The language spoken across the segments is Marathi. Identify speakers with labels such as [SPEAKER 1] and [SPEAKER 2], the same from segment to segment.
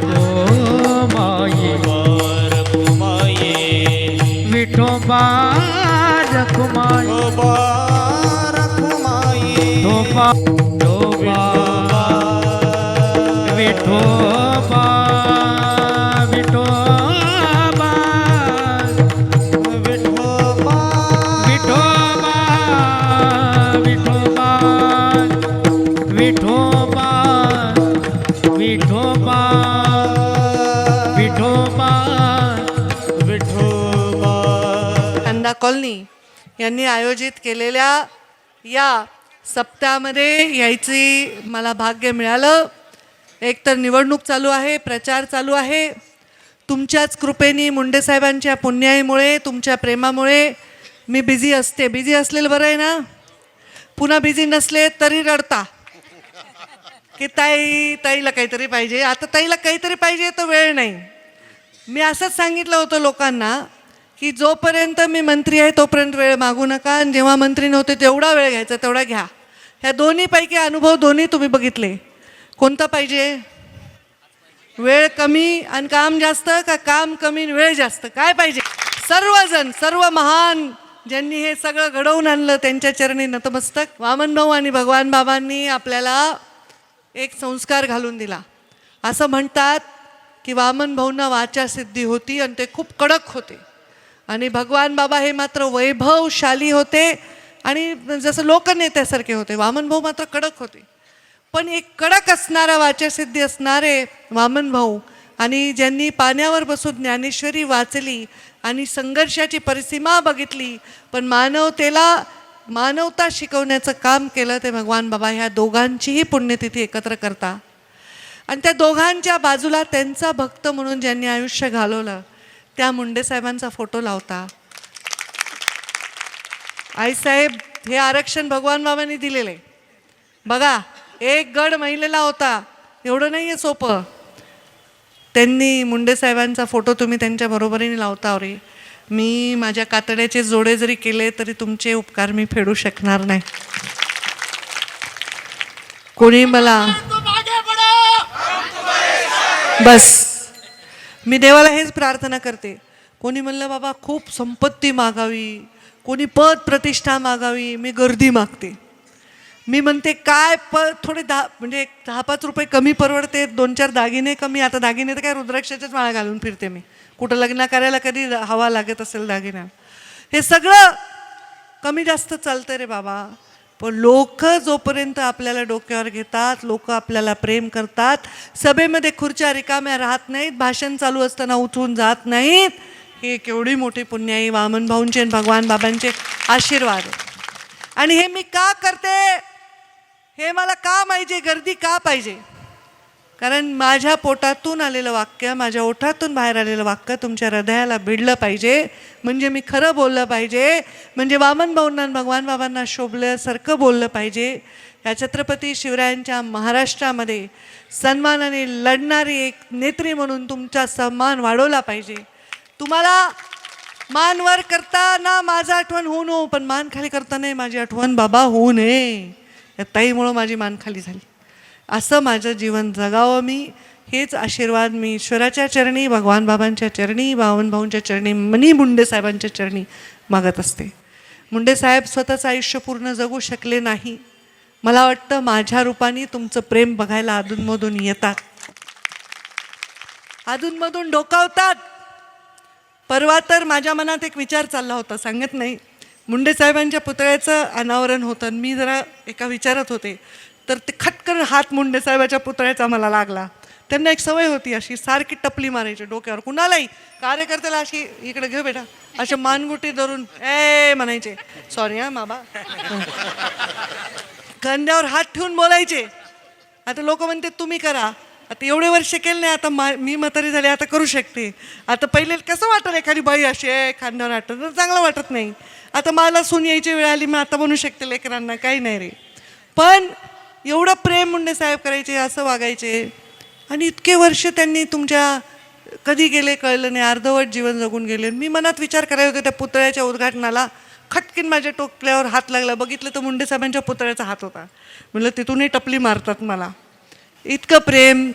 [SPEAKER 1] रखुमाई विठोबा रखुमाई विठोबा विठोबा विठोबा विठोबा विठोबा विठोबा विठोबा विठोबा विठोबा.
[SPEAKER 2] अंडा कॉलनी यांनी आयोजित केलेल्या या सप्ताहामध्ये यायची मला भाग्य मिळालं. एक तर निवडणूक चालू आहे, प्रचार चालू आहे. तुमच्याच कृपेने, मुंडे साहेबांच्या पुण्याईमुळे, तुमच्या प्रेमामुळे मी बिझी असते. बिझी असलेलं बरं आहे ना. पुन्हा बिझी नसले तरी रडता की ताईला काहीतरी पाहिजे. आता ताईला काहीतरी पाहिजे तर वेळ नाही. मी असंच सांगितलं होतं लोकांना की जोपर्यंत मी मंत्री आहे तोपर्यंत वेळ मागू नका, आणि जेव्हा मंत्री नव्हते तेवढा वेळ घ्यायचा तेवढा घ्या. ह्या दोन्हीपैकी अनुभव दोन्ही तुम्ही बघितले. कोणता पाहिजे? वेळ कमी आणि काम जास्त, का काम कमी आणि वेळ जास्त? काय पाहिजे? सर्वजण, सर्व महान ज्यांनी हे सगळं घडवून आणलं त्यांच्या चरणी नतमस्तक. वामनभाऊ आणि भगवान बाबांनी आपल्याला एक संस्कार घालून दिला. असं म्हणतात की वामनभाऊंना वाचासिद्धी होती आणि ते खूप कडक होते, आणि भगवान बाबा हे मात्र वैभवशाली होते आणि जसं लोकनेत्यासारखे होते. वामनभाऊ मात्र कडक होते. पण एक कडक असणारा, वाचासिद्धी असणारे वामनभाऊ, आणि ज्यांनी पाण्यावर बसून ज्ञानेश्वरी वाचली आणि संघर्षाची परिसीमा बघितली पण मानवता शिकवण्याचं काम केलं, ते भगवान बाबा ह्या दोघांचीही पुण्यतिथी एकत्र करता. आणि त्या दोघांच्या बाजूला त्यांचा भक्त म्हणून ज्यांनी आयुष्य घालवलं त्या मुंडे साहेबांचा फोटो लावता. आईसाहेब, हे आरक्षण भगवान बाबांनी दिलेलं आहे. बघा, एक गड महिलेला होता, एवढं नाही आहे सोपं. त्यांनी मुंडे साहेबांचा फोटो तुम्ही त्यांच्या बरोबरीने लावता. रे, मी माझ्या कातड्याचे जोडे जरी केले तरी तुमचे उपकार मी फेडू शकणार नाही. कोणी मला बस, मी देवाला हेच प्रार्थना करते. कोणी म्हणलं बाबा खूप संपत्ती मागावी, कोणी पद प्रतिष्ठा मागावी, मी गर्दी मागते. मी म्हणते काय थोडे म्हणजे 10-5 रुपये कमी परवडते, 2-4 दागिने कमी. आता दागिने तर काय रुद्राक्षाच्याच माळा घालून फिरते मी. कुठं लग्न करायला कधी हवा लागत असेल दागिना, हे सगळं कमी जास्त चालतं रे बाबा. पण लोक जोपर्यंत आपल्याला डोक्यावर घेतात, लोक आपल्याला प्रेम करतात, सभेमध्ये खुर्च्या रिकाम्या राहत नाहीत, भाषण चालू असताना उठून जात नाहीत, हे केवढी मोठी पुण्याई वामनभाऊंचे आणि भगवान बाबांचे आशीर्वाद आहे. आणि हे मी का करते, हे मला का पाहिजे, गर्दी का पाहिजे? कारण माझ्या पोटातून आलेलं वाक्य, माझ्या ओठातून बाहेर आलेलं वाक्य तुमच्या हृदयाला भिडलं पाहिजे. म्हणजे मी खरं बोललं पाहिजे, म्हणजे वामनभाऊंना आणि भगवान बाबांना शोभल्यासारखं बोललं पाहिजे. या छत्रपती शिवरायांच्या महाराष्ट्रामध्ये सन्मानाने लढणारी एक नेत्री म्हणून तुमचा सन्मान वाढवला पाहिजे. तुम्हाला मानवर करताना माझं आठवण होऊ नको, पण मान खाली करताना माझी आठवण बाबा होऊ नये. या ताईमुळं माझी मान खाली झाली. असं माझं जीवन जगावं मी, हेच आशीर्वाद मी ईश्वराच्या चरणी, भगवान बाबांच्या चरणी, वामनभाऊंच्या चरणी, मनी मुंडे साहेबांच्या चरणी मागत असते. मुंडे साहेब स्वतःचं आयुष्य पूर्ण जगू शकले नाही. मला वाटतं माझ्या रूपाने तुमचं प्रेम बघायला अधूनमधून येतात, अधूनमधून डोकावतात. परवा तर माझ्या मनात एक विचार चालला होता, सांगत नाही. मुंडे साहेबांच्या पुतळ्याचं अनावरण होतं, मी जरा एका विचारात होते, तर ते खटकन हात मुंडे साहेबाच्या पुतळ्याचा मला लागला. त्यांना एक सवय होती, अशी सारखी टपली मारायची डोक्यावर, कुणालाही कार्यकर्त्याला अशी इकडे घेऊ बेटा, असे मानगुटी धरून ए म्हणायचे, सॉरी हा बाबा, खांद्यावर हात ठेवून बोलायचे. आता लोक म्हणते तुम्ही करा, आता एवढे वर्ष केले नाही, आता मी म्हातारी झाली, आता करू शकते. आता पहिले कसं वाटलं एखादी बाई अशी खांद्यावर हात तर चांगलं वाटत नाही. आता मला सून यायची वेळ आली, मी आता बनू शकते लेकरांना, काही नाही रे. पण एवढं प्रेम मुंडे साहेब करायचे, असं वागायचे. आणि इतके वर्ष त्यांनी तुमच्या कधी गेले कळलं नाही, अर्धवट जीवन जगून गेले. मी मनात विचार करायला होते, त्या पुतळ्याच्या उद्घाटनाला खटकीन माझ्या टोकल्यावर हात लागला, बघितलं तर मुंडे साहेबांच्या पुतळ्याचा हात होता. म्हटलं तिथूनही टपली मारतात मला. इतकं प्रेम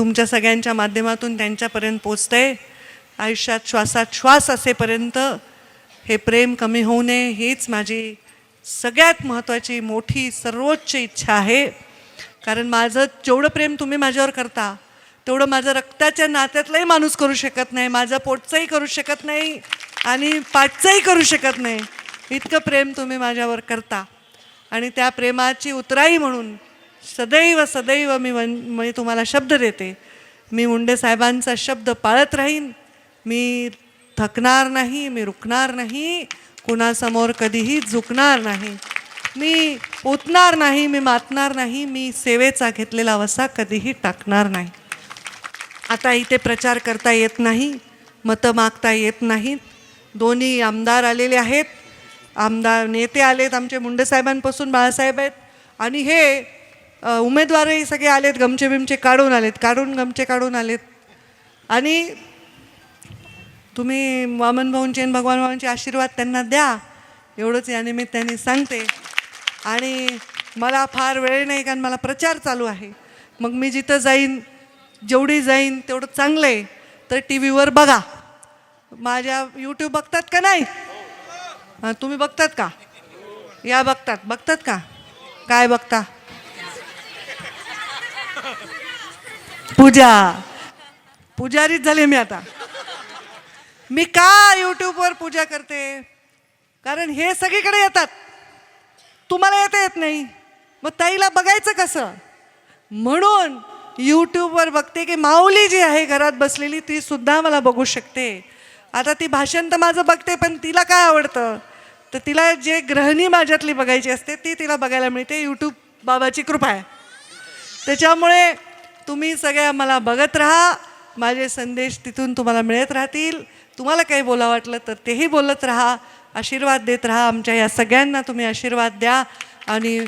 [SPEAKER 2] तुमच्या सगळ्यांच्या माध्यमातून त्यांच्यापर्यंत पोचतंय. आयुष्यात श्वासात श्वास असेपर्यंत हे प्रेम कमी होऊ नये हीच माझी सगळ्यात महत्त्वाची मोठी सर्वोच्च इच्छा आहे. कारण माझं जेवढं प्रेम तुम्ही माझ्यावर करता तेवढं माझं रक्ताच्या नात्यातलंही माणूस करू शकत नाही, माझं पोटचंही करू शकत नाही आणि पाठचंही करू शकत नाही. इतकं प्रेम तुम्ही माझ्यावर करता आणि त्या प्रेमाची उतराई म्हणून सदैव सदैव मी तुम्हाला शब्द देते. मी मुंडे साहेबांचा शब्द पाळत राहीन. मी थकणार नाही, मी रुकणार नाही, कुणासमोर कधीही झुकणार नाही, मी पोचणार नाही, मी मातणार नाही, मी सेवेचा घेतलेला वसा कधीही टाकणार नाही. आता इथे प्रचार करता येत नाही, मतं मागता येत नाहीत. दोन्ही आमदार आलेले आहेत, आमदार नेते आलेत आमचे मुंडे साहेबांपासून बाळासाहेब आहेत आणि हे उमेदवारही सगळे आलेत, गमचे बिमचे काढून आलेत, गमचे काढून आलेत. आणि तुम्ही वामन भाऊंचे आणि भगवान भाऊंचे आशीर्वाद त्यांना द्या एवढंच या निमित्ताने सांगते. आणि मला फार वेळ नाही कारण मला प्रचार चालू आहे. मग मी जिथं जाईन जेवढी जाईन तेवढं चांगलं आहे. तर टी व्हीवर बघा, माझ्या यूट्यूब बघतात का नाही? हां, तुम्ही बघतात का? या बघतात का? काय बघता? पुजारीच झाले मी आता. मी का यूट्यूबवर पूजा करते? कारण हे सगळीकडे येतात, तुम्हाला येत नाही, मग ताईला बघायचं कसं? म्हणून यूट्यूबवर बघते की माऊली जी आहे घरात बसलेली ती सुद्धा मला बघू शकते. आता ती भाषण तर माझं बघते, पण तिला काय आवडतं तर तिला जे गृहिणी माझ्यातली बघायची असते ती तिला बघायला मिळते. यूट्यूब बाबाची कृपा आहे. त्याच्यामुळे तुम्ही सगळ्या मला बघत राहा, माझे संदेश तिथून तुम्हाला मिळत राहतील. तुम्हाला काही बोला वाटलं तर तेही बोलत राहा, आशीर्वाद देत राहा. आमच्या या सगळ्यांना तुम्ही आशीर्वाद द्या आणि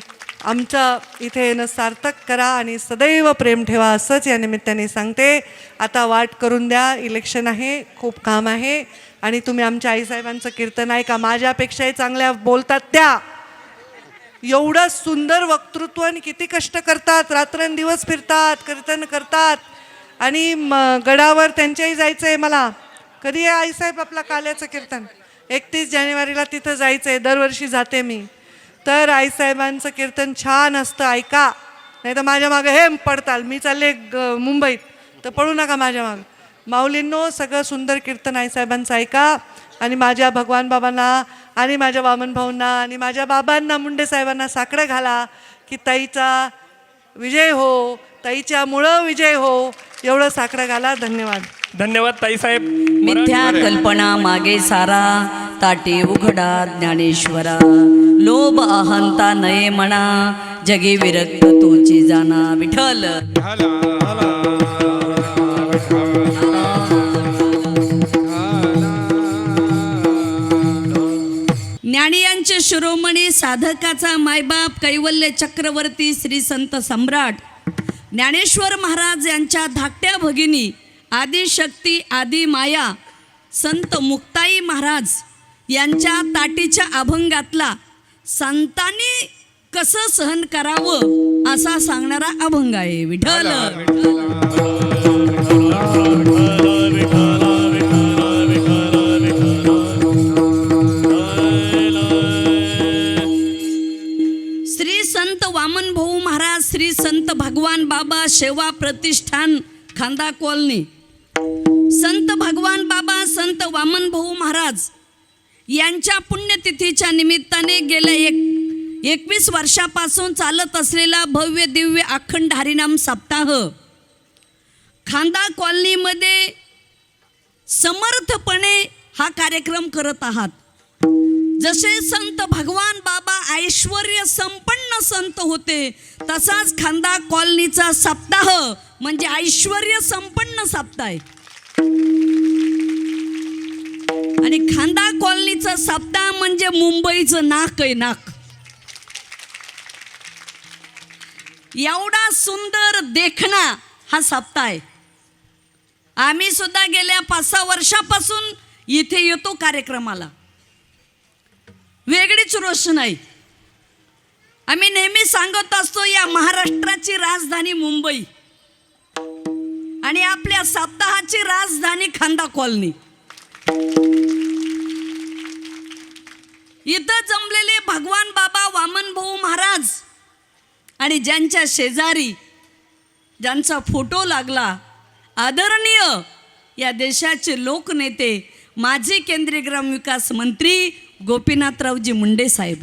[SPEAKER 2] आमचं इथे येणं सार्थक करा आणि सदैव प्रेम ठेवा असंच या निमित्ताने सांगते. आता वाट करून द्या, इलेक्शन आहे, खूप काम आहे आणि तुम्ही आमच्या आईसाहेबांचं कीर्तन ऐका. माझ्यापेक्षाही चांगल्या बोलतात त्या. एवढं सुंदर वक्तृत्व आणि किती कष्ट करतात, रात्रंदिवस फिरतात, कीर्तन करतात आणि गडावर त्यांच्याही जायचं आहे मला. कधी आहे आईसाहेब आपला काल्याचं कीर्तन? 31 जानेवारीला तिथं जायचं आहे, दरवर्षी जाते मी. तर आईसाहेबांचं कीर्तन छान असतं, ऐका. नाही तर माझ्या मागं हे पडताल, मी चालले मुंबईत तर पळू नका माझ्या मागं. माऊलींनो, सगळं सुंदर कीर्तन आईसाहेबांचं ऐका आणि माझ्या भगवान बाबांना आणि माझ्या वामन भाऊंना आणि माझ्या बाबांना मुंडे साहेबांना साकडं घाला की ताईचा विजय हो, ताईच्यामुळं विजय हो, एवढं साकडं घाला. धन्यवाद.
[SPEAKER 3] धन्यवाद ताईसाहेब.
[SPEAKER 4] मिथ्या कल्पना मागे सारा, ताटे उघडा ज्ञानेश्वरा. लोभ अहंता नये म्हणा, जगी विरक्त तोची जाना. विठ्ठल ज्ञानी यांचे शिरोमणी, साधकाचा मायबाप, कैवल्य चक्रवर्ती श्री संत सम्राट ज्ञानेश्वर महाराज यांच्या धाकट्या भगिनी आदिशक्ती आदि माया संत मुक्ताई महाराज यांच्या ताटीच्या अभंगातला संतांनी कसं सहन करावं असा सांगणारा अभंग आहे. विठ्ठल श्री संत वामन भाऊ महाराज, श्री संत भगवान बाबा सेवा प्रतिष्ठान खांदा कॉलनी, संत भगवान बाबा संत वामन भाऊ महाराज यांच्या पुण्यतिथीच्या निमित्ताने गेल्या 21 वर्षापासून चालत असलेला भव्य दिव्य अखंड हरिनाम सप्ताह खांदा कॉलनीमध्ये समर्थपणे हा कार्यक्रम करत आहात. जसे संत भगवान बाबा ऐश्वर्य संपन्न संत होते, तसाच खांदा कॉलनीचा सप्ताह म्हणजे ऐश्वर्य संपन्न सप्ताह आहे. आणि खांदा कॉलनीचा सप्ताह म्हणजे मुंबईचं नाक आहे, नाक. एवढा सुंदर देखणा हा सप्ताह आहे. आम्ही सुद्धा गेल्या 5-6 वर्षापासून इथे येतो कार्यक्रमाला. वेगळीच रोषणाई. आम्ही नेहमी सांगत असतो, या महाराष्ट्राची राजधानी मुंबई आणि आपल्या सप्ताहाची राजधानी खांदा कॉलनी. इथं जमलेले भगवान बाबा वामन भाऊ महाराज आणि ज्यांच्या शेजारी ज्यांचा फोटो लागला, आदरणीय या देशाचे लोकनेते माजी केंद्रीय ग्रामविकास मंत्री गोपीनाथरावजी मुंडे साहेब,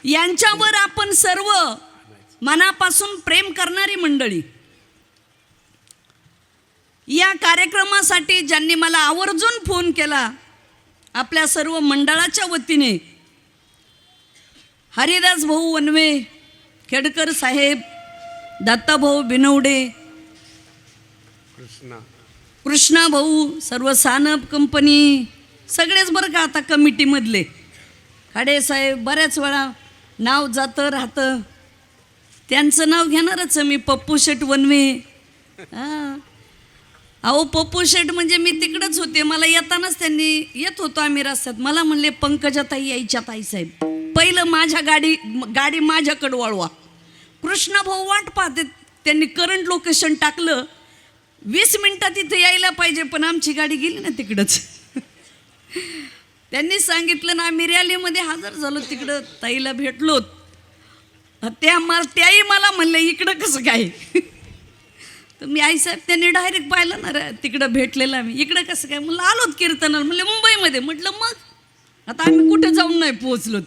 [SPEAKER 4] यांच्यावर आपण सर्व मनापासून प्रेम करणारी मंडळी. या कार्यक्रमासाठी ज्यांनी मला आवर्जून फोन केला, आपल्या सर्व मंडळाच्या वतीने हरिदास भाऊ वनवे, खेडकर साहेब, दत्ताभाऊ बिनवडे, कृष्णा भाऊ, सर्व सानप कंपनी सगळेच बरं का आता कमिटीमधले, खाडे साहेब, बऱ्याच वेळा नाव जातं राहतं, त्यांचं नाव घेणारच मी, पप्पू शेठ वनवे. अहो पप्पू शेठ म्हणजे मी तिकडंच होते, मला येतानाच त्यांनी, येत होतो आम्ही रस्त्यात, मला म्हणले पंकजाताई यायच्या ताई साहेब, पहिलं माझ्या गाडी माझ्याकडं वळवा. कृष्णा भाऊ वाट पाहते, त्यांनी करंट लोकेशन टाकलं, 20 मिनिटात इथे यायला पाहिजे, पण आमची गाडी गेली ना तिकडंच. त्यांनी सांगितलं ना, आम्ही रॅलीमध्ये हजर झालो, तिकडं ताईला भेटलो, त्याही मला म्हणले इकडं कसं काय. तर मी आईसाहेब त्यांनी डायरेक्ट पाहिलं ना तिकडं भेटलेलं, मी इकडं कसं काय म्हणलं, आलोत कीर्तनाला, म्हणले मुंबईमध्ये. म्हटलं मग आता आम्ही कुठे जाऊन नाही पोहोचलोत.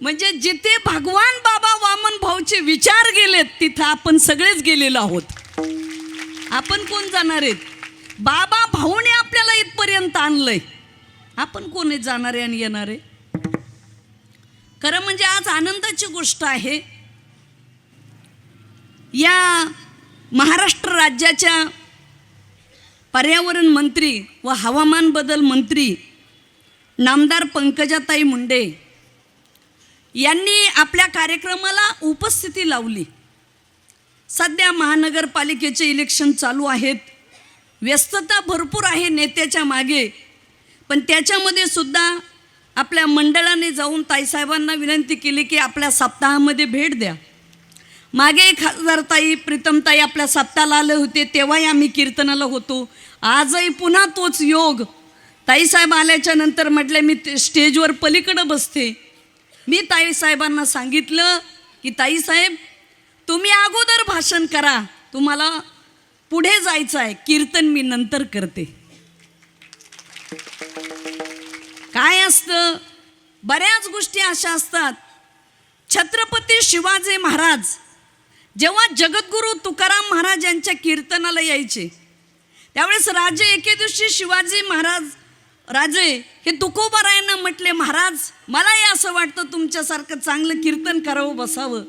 [SPEAKER 4] म्हणजे जिथे भगवान बाबा वामन भाऊचे विचार गेलेत तिथं आपण सगळेच गेलेलो आहोत. आपण कोण जाणार आहेत? बाबा भाऊने आपल्याला इथपर्यंत आणलंय, आपण कोण जाणार आहे आणि येणार आहे? खरं म्हणजे आज आनंदाची गोष्ट आहे. या महाराष्ट्र राज्याच्या पर्यावरण मंत्री व हवामान बदल मंत्री नामदार पंकजाताई मुंडे यांनी आपल्या कार्यक्रमाला उपस्थिती लावली. सध्या महानगरपालिकेचे इलेक्शन चालू आहेत, व्यस्तता भरपूर आहे नेत्याच्या मागे, पण त्याच्यामध्ये सुद्धा आपल्या मंडळाने जाऊन ताईसाहेबांना विनंती केली की आपल्या सप्ताहामध्ये भेट द्या. मागे खासदारताई प्रीतमताई आपल्या सप्ताहाला आले होते, तेव्हाही आम्ही कीर्तनाला होतो. आजही पुन्हा तोच योग. ताईसाहेब आल्याच्या नंतर म्हटले मी स्टेजवर पलीकडं बसते. मी ताईसाहेबांना सांगितलं की ताईसाहेब तुम्ही अगोदर भाषण करा, तुम्हाला पुढे जायचं आहे, कीर्तन मी नंतर करते. काय असतं, बऱ्याच गोष्टी अशा असतात. छत्रपती शिवाजी महाराज जेव्हा जगद्गुरू तुकाराम महाराज यांच्या कीर्तनाला यायचे, त्यावेळेस राजे एके दिवशी शिवाजी महाराज राजे हे तुकोबारायांना म्हटले, महाराज मलाही असं वाटतं तुमच्यासारखं चांगलं कीर्तन करावं, बसावं.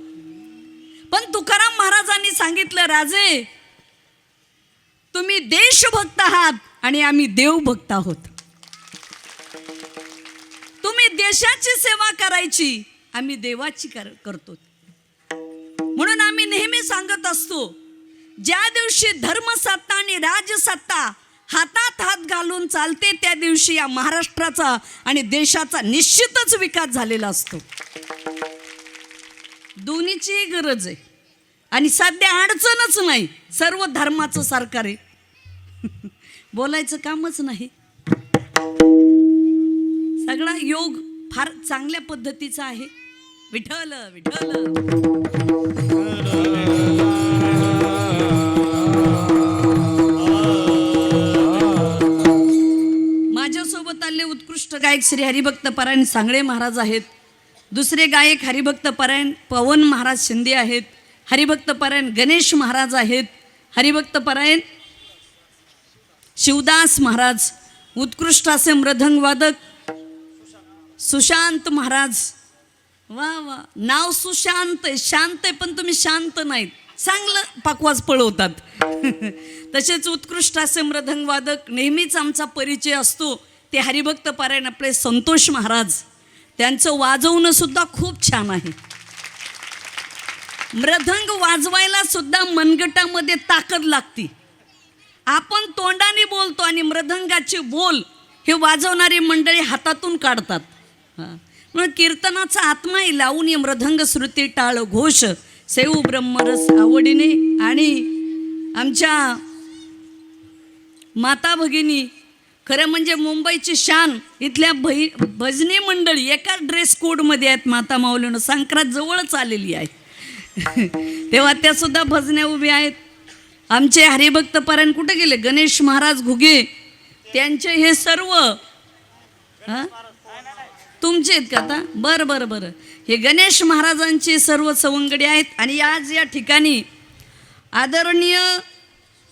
[SPEAKER 4] पण तुकाराम महाराजांनी सांगितलं, राजे तुम्ही देशभक्त आहात आणि आम्ही देवभक्त आहोत. तुम्ही देशाची सेवा करायची, आम्ही देवाची करतो. म्हणून आम्ही नेहमी सांगत असतो, ज्या दिवशी धर्मसत्ता आणि राजसत्ता हातात हात घालून चालते, त्या दिवशी या महाराष्ट्राचा आणि देशाचा निश्चितच विकास झालेला असतो. दोन्हीची गरज आहे आणि सध्या अडचणच नाही, सर्व धर्माचं सरकार आहे, बोलायचं कामच नाही. सगळा योग फार चांगल्या पद्धतीचा आहे. विठ्ठल विठ्ठल. माझ्यासोबत आले उत्कृष्ट गायक श्री हरिभक्त परायण सांगळे महाराज आहेत. दुसरे गायक हरिभक्त परायण पवन महाराज शिंदे आहेत. हरिभक्त परायण गणेश महाराज आहेत. हरिभक्त परायण शिवदास महाराज. उत्कृष्ट असे मृदंगवादक सुशांत महाराज. वा वा, नाव सुशांत आहे, शांत आहे, पण तुम्ही शांत नाहीत, चांगलं पाकवाज पळवतात. तसेच उत्कृष्ट असे मृदंगवादक, नेहमीच आमचा परिचय असतो ते हरिभक्त पारायण आपले संतोष महाराज. त्यांचं वाजवणं सुद्धा खूप छान आहे. मृदंग वाजवायला सुद्धा मनगटामध्ये ताकद लागते. आपण तोंडाने बोलतो आणि मृदंगाचे बोल हे वाजवणारी मंडळी हातातून काढतात. म्हणून कीर्तनाचा आत्माही लावून मृदंग श्रुती टाळ घोष सेऊ ब्रह्मरस आवडीने आणि आमच्या माता भगिनी, खरं म्हणजे मुंबईची शान, इथल्या भजनी मंडळी एका ड्रेस कोडमध्ये आहेत. माता माऊलीनं संक्रांत जवळच आलेली आहे तेव्हा त्या सुद्धा भजन्या उभ्या आहेत. आमचे हरिभक्त पारायण कुठे गेले? गणेश महाराज घुगे त्यांचे हे सर्व तुमचे आहेत का आता? बरं बरं बरं. हे गणेश महाराजांचे सर्व सवंगडी आहेत. आणि आज या ठिकाणी आदरणीय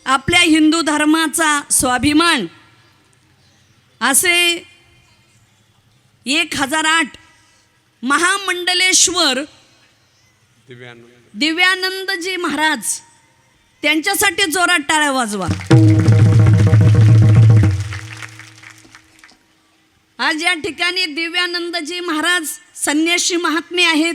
[SPEAKER 4] आपल्या हिंदू धर्माचा स्वाभिमान असे 1008 महामंडलेश्वर दिव्यानंदजी महाराज, त्यांच्यासाठी जोरात टाळ्या वाजवा. आज या ठिकाणी दिव्यानंदजी महाराज संन्यासी महात्मे आहेत.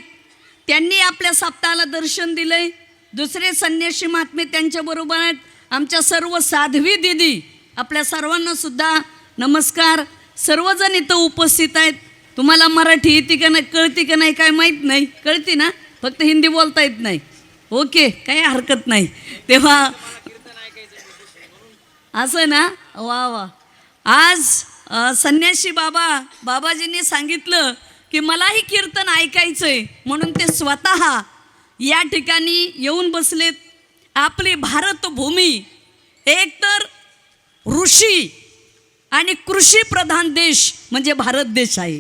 [SPEAKER 4] त्यांनी आपल्या सप्ताहाला दर्शन दिलंय. दुसरे संन्यासी महात्मे त्यांच्याबरोबर आहेत. आमच्या सर्व साध्वी दिदी, आपल्या सर्वांना सुद्धा नमस्कार. सर्वजण इथं उपस्थित आहेत. तुम्हाला मराठी येते का नाही, कळते का नाही काय माहीत नाही. कळते ना? फक्त हिंदी बोलता येत नाही. ओके, काही हरकत नाही. तेव्हा असं ना, वा वा. आज संन्यासी बाबाजींनी सांगितलं की मलाही कीर्तन ऐकायचंय, म्हणून ते स्वतः या ठिकाणी येऊन बसलेत. आपली भारतभूमी एकतर ऋषी आणि कृषी प्रधान देश म्हणजे भारत देश आहे.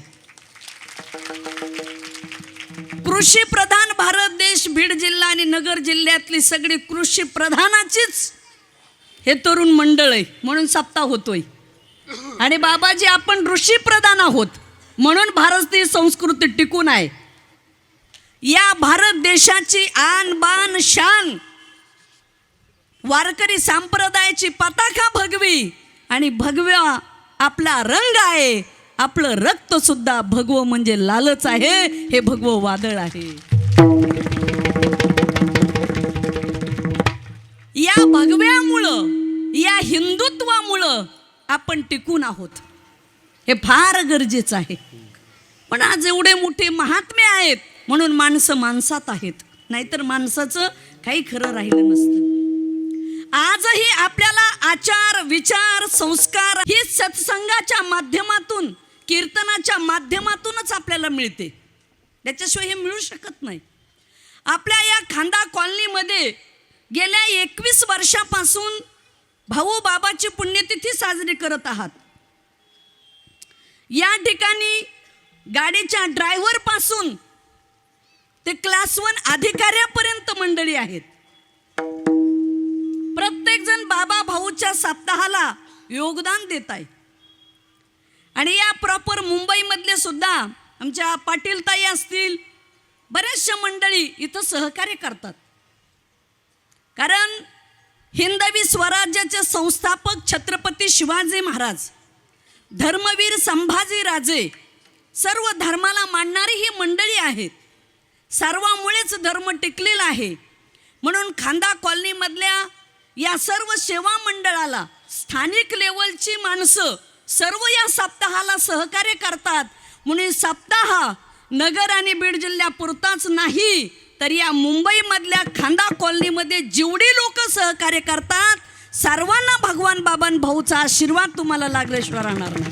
[SPEAKER 4] कृषी प्रधान भारत देश, बीड जिल्हा आणि नगर जिल्ह्यातली सगळी कृषी प्रधानाचीच हे तरुण मंडळ आहे, म्हणून सप्ताह होतोय. आणि बाबाजी आपण ऋषी प्रधान आहोत, म्हणून भारतीय संस्कृती टिकून आहे. या भारत देशाची आन बान शान, वारकरी संप्रदायाची पताका भगवी आणि भगव्या आपला रंग आहे. आपलं रक्त सुद्धा भगवं म्हणजे लालच आहे. हे भगवं वादळ आहे. या भगव्यामुळं, या हिंदुत्वामुळं आपण टिकून आहोत. हे फार गरजेचं आहे. पण आज एवढे मोठे महात्मे आहेत म्हणून माणसं माणसात आहेत, नाहीतर माणसाचं काही खरं राहिलं नसतं. आजही आपल्याला आचार विचार संस्कार ही सत्संगाच्या माध्यमातून, कीर्तनाच्या माध्यमातूनच आपल्याला मिळते. त्याच्याशिवाय हे मिळू शकत नाही. आपल्या या खांदा कॉलनीमध्ये गेल्या 21 वर्षापासून भाऊ बाबाची पुण्यतिथी साजरी करत आहात. या ठिकाणी गाडीच्या ड्रायव्हर पासून ते क्लास 1 अधिकाऱ्यापर्यंत मंडळी आहेत. प्रत्येक जण बाबा भाऊच्या सप्ताहाला योगदान देत आहे. आणि या प्रॉपर मुंबईमधले सुद्धा आमच्या पाटील ताई असतील, बऱ्याचशा मंडळी इथं सहकार्य करतात. कारण हिंदवी स्वराज्याचे संस्थापक छत्रपती शिवाजी महाराज, धर्मवीर संभाजी राजे, सर्व धर्माला मानणारी ही मंडळी आहेत. सर्वामुळेच धर्म टिकलेला आहे. म्हणून खांदा कॉलनीमधल्या या सर्व सेवा मंडळाला स्थानिक लेवलची माणसं सर्व या सप्ताहाला सहकार्य करतात. म्हणून सप्ताह नगर आणि बीड जिल्ह्यापुरताच नाही, तर या मुंबईमधल्या खांदा कॉलनीमध्ये जेवढी लोक सहकार्य करतात, सर्वांना भगवान बाबान भाऊचा आशीर्वाद तुम्हाला लागल्याशिवाय राहणार नाही.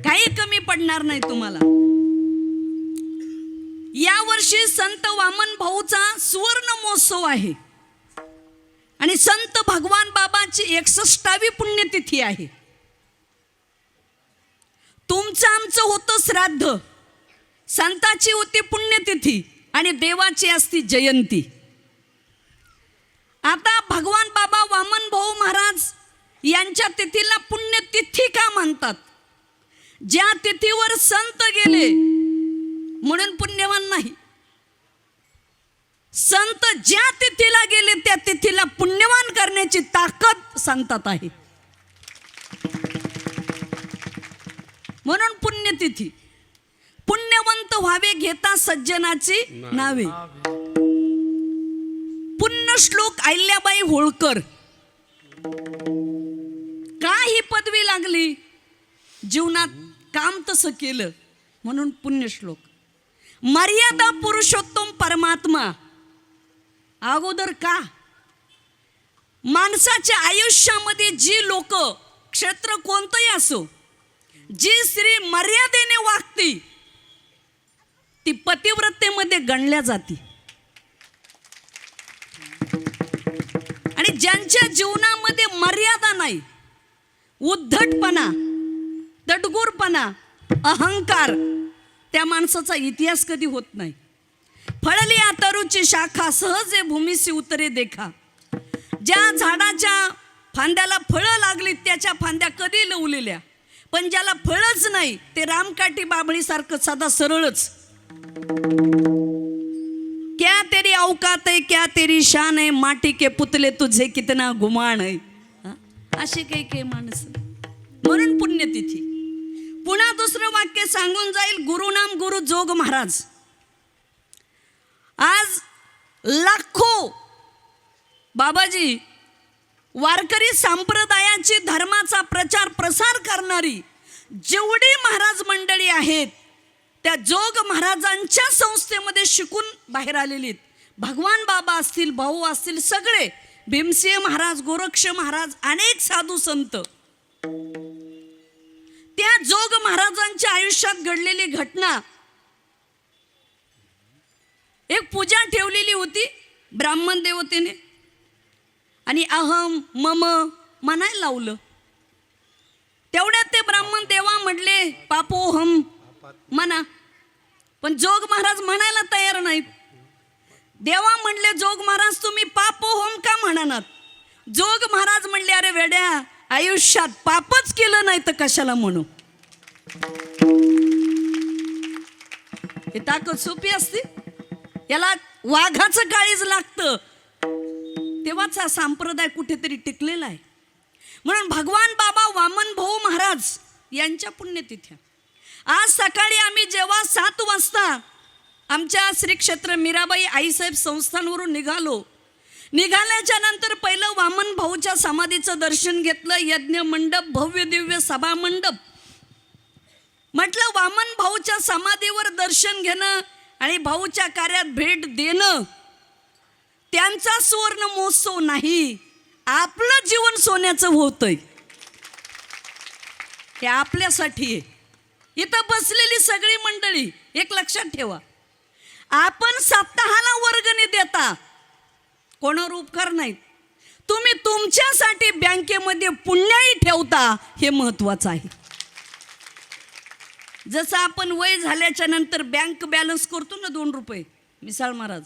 [SPEAKER 4] काही कमी पडणार नाही तुम्हाला. यावर्षी संत वामन भाऊचा सुवर्ण महोत्सव आहे आणि संत भगवान बाबाची 61वी पुण्यतिथी आहे. तुमचं आमचं होतं श्राद्ध, संताची होती पुण्यतिथी आणि देवाची असती जयंती. आता भगवान बाबा वामन भाऊ महाराज यांच्या तिथीला पुण्यतिथी का म्हणतात? ज्या तिथीवर संत गेले म्हणून पुण्यवान नाही. संत ज्या तिथीला गेले त्या तिथीला पुण्यवान करण्याची ताकद संतात आहे. म्हणून पुण्यतिथी. पुण्यवंत व्हावे घेता सज्जनाची नावे. पुण्यश्लोक अहिल्याबाई होळकर. का ही पदवी लागली? जीवनात काम तसं केलं म्हणून पुण्यश्लोक. मर्यादा पुरुषोत्तम परमात्मा अगोदर का माणसाच्या आयुष्यामध्ये जी लोक क्षेत्र कोणतंही असो जी स्त्री मर्यादेने वागती ती पतिव्रतेमध्ये गणल्या जाते आणि ज्यांच्या जीवनामध्ये मर्यादा नाही उद्धटपणा तटगुरपणा अहंकार त्या माणसाचा इतिहास कधी होत नाही. फळली तरुची शाखा सहजे भूमीसी उतरे देखा. ज्या झाडाच्या फांद्याला फळं लागली त्याच्या फांद्या कधी लवलेल्या पण ज्याला फळच नाही ते रामकाठी बाबळीसारखं सदा सरळच. क्या तेरी औकात है क्या तेरी शान है माटी के पुतले तुझे कितना गुमान है. असे काही माणसं म्हणून पुण्यतिथी. पुन्हा दुसरं वाक्य सांगून जाईल गुरुनाम गुरु जोग महाराज. आज लाखो बाबाजी वारकरी संप्रदायाची धर्माचा प्रचार प्रसार करणारी जेवढी महाराज मंडळी आहेत त्या जोग महाराजांच्या संस्थेमध्ये शिकून बाहेर आलेली आहेत. भगवान बाबा असतील भाऊ असतील सगळे भीमसिंह महाराज गोरक्ष महाराज अनेक साधू संत त्या जोग महाराजांच्या आयुष्यात घडलेली घटना. एक पूजा ठेवलेली होती ब्राह्मण देवतेने आणि अहम मम म्हणायला लावलं. तेवढ्यात ते ब्राह्मण देवा म्हटले पापोहम म्हणा पण जोग महाराज म्हणायला तयार नाहीत. देवा म्हणले जोग महाराज तुम्ही पापोहम का म्हणानात. जोग महाराज म्हणले अरे वेड्या आयुष्यात पापच केलं नाही तर कशाला म्हणू. हे ताकद सोपी असते याला वाघाचं काळीज लागतं तेव्हाच हा संप्रदाय कुठेतरी टिकलेला आहे. म्हणून भगवान बाबा वामन भाऊ महाराज यांच्या पुण्यतिथ्या. आज सकाळी आम्ही जेव्हा 7 वाजता आमच्या श्री क्षेत्र मीराबाई आईसाहेब संस्थानवरून निघाल्याच्या नंतर पहिलं वामन भाऊच्या समाधीचं दर्शन घेतलं. यज्ञ मंडप भव्य दिव्य सभा मंडप. म्हटलं वामन भाऊच्या समाधीवर दर्शन घेणं आणि भाऊच्या कार्यात भेट देणं त्यांचा सुवर्ण महोत्सव नाही आपलं जीवन सोन्याचं होतंय हे आपल्यासाठी आहे. इथं बसलेली सगळी मंडळी एक लक्षात ठेवा आपण सप्ताहाला वर्गणी देता कोणावर उपकार नाहीत. तुम्ही तुमच्यासाठी बँकेमध्ये पुण्याही ठेवता हे महत्वाचं आहे. जसं आपण वय झाल्याच्या नंतर बँक बॅलन्स करतो ना 2 रुपये मिसाळ महाराज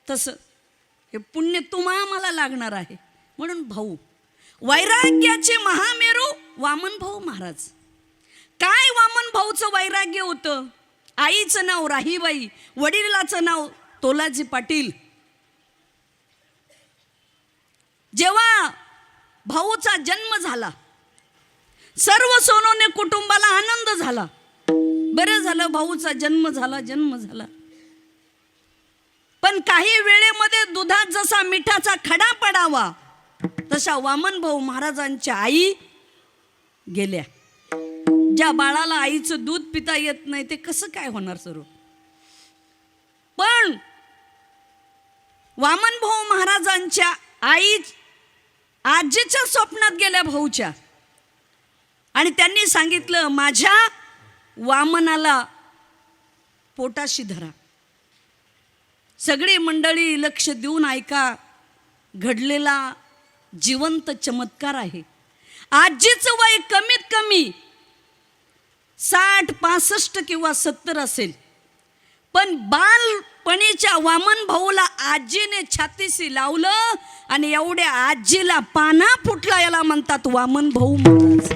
[SPEAKER 4] तसं हे पुण्य तुम्हाला लागणार आहे. म्हणून भाऊ वैराग्याचे महामेरू वामन भाऊ महाराज. काय वामन भाऊचं वैराग्य होतं. आईचं नाव राहीबाई वडिलाचं नाव तोलाजी पाटील. जेव्हा भाऊचा जन्म झाला सर्व सोनोने कुटुंबाला आनंद झाला. बरं झालं भाऊचा जन्म झाला पण काही वेळेमध्ये दुधात जसा मिठाचा खडा पडावा तशा वामन भाऊ महाराजांच्या आई गेल्या. ज्या बाळाला आईचं दूध पिता येत नाही ते कसं काय होणार सर्व. पण वामन भाऊ महाराजांच्या आई आजीच्या स्वप्नात गेल्या भाऊच्या आणि त्यांनी सांगितलं माझ्या वामनाला पोटाशी धरा. सगळी मंडळी लक्ष देऊन ऐका घडलेला जिवंत चमत्कार आहे. आजीचं वय कमीत कमी 60, 65 किंवा 70 असेल पण बालपणीच्या वामन भाऊला आजीने छातीशी लावलं आणि एवढ्या आजीला पाना फुटला याला म्हणतात वामन भाऊ महाराज.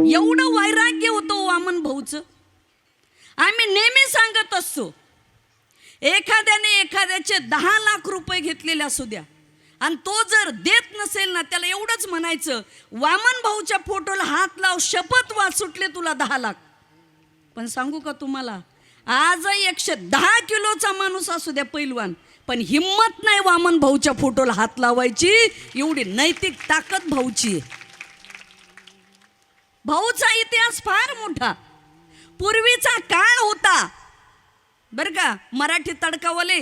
[SPEAKER 4] एवढं वैराग्य होतं वामन भाऊचं. आम्ही नेहमी सांगत असतो एखाद्याने एखाद्याचे 10 लाख रुपये घेतलेले असू द्या आणि तो जर देत नसेल ना त्याला एवढंच म्हणायचं वामन भाऊच्या फोटोला हात लाव शपथ वाच सुटले तुला 10 लाख. पण सांगू का तुम्हाला आजही 110 किलोचा माणूस असू द्या पैलवान पण हिम्मत नाही वामन भाऊच्या फोटोला हात लावायची. एवढी नैतिक ताकद भाऊची आहे. भाऊचा इतिहास फार मोठा. पूर्वीचा काळ होता बर का, मराठी तडकावाले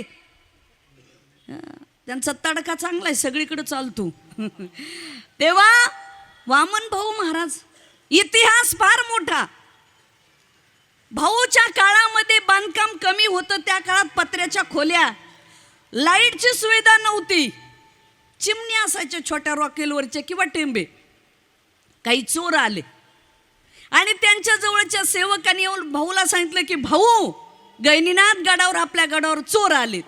[SPEAKER 4] त्यांचा तडका चांगला आहे, सगळीकडे चालतो. तेव्हा वामन भाऊ महाराज, इतिहास फार मोठा. भाऊच्या काळामध्ये बांधकाम कमी होतं, त्या काळात पत्र्याच्या खोल्या, लाईटची सुविधा नव्हती, चिमणी असायच्या छोट्या रॉकेलवरच्या किंवा टेंबे. काही चोर आले आणि त्यांच्या जवळच्या सेवकांनी येऊन भाऊला सांगितलं की भाऊ, गैनीनाथ गडावर, आपल्या गडावर चोर आले.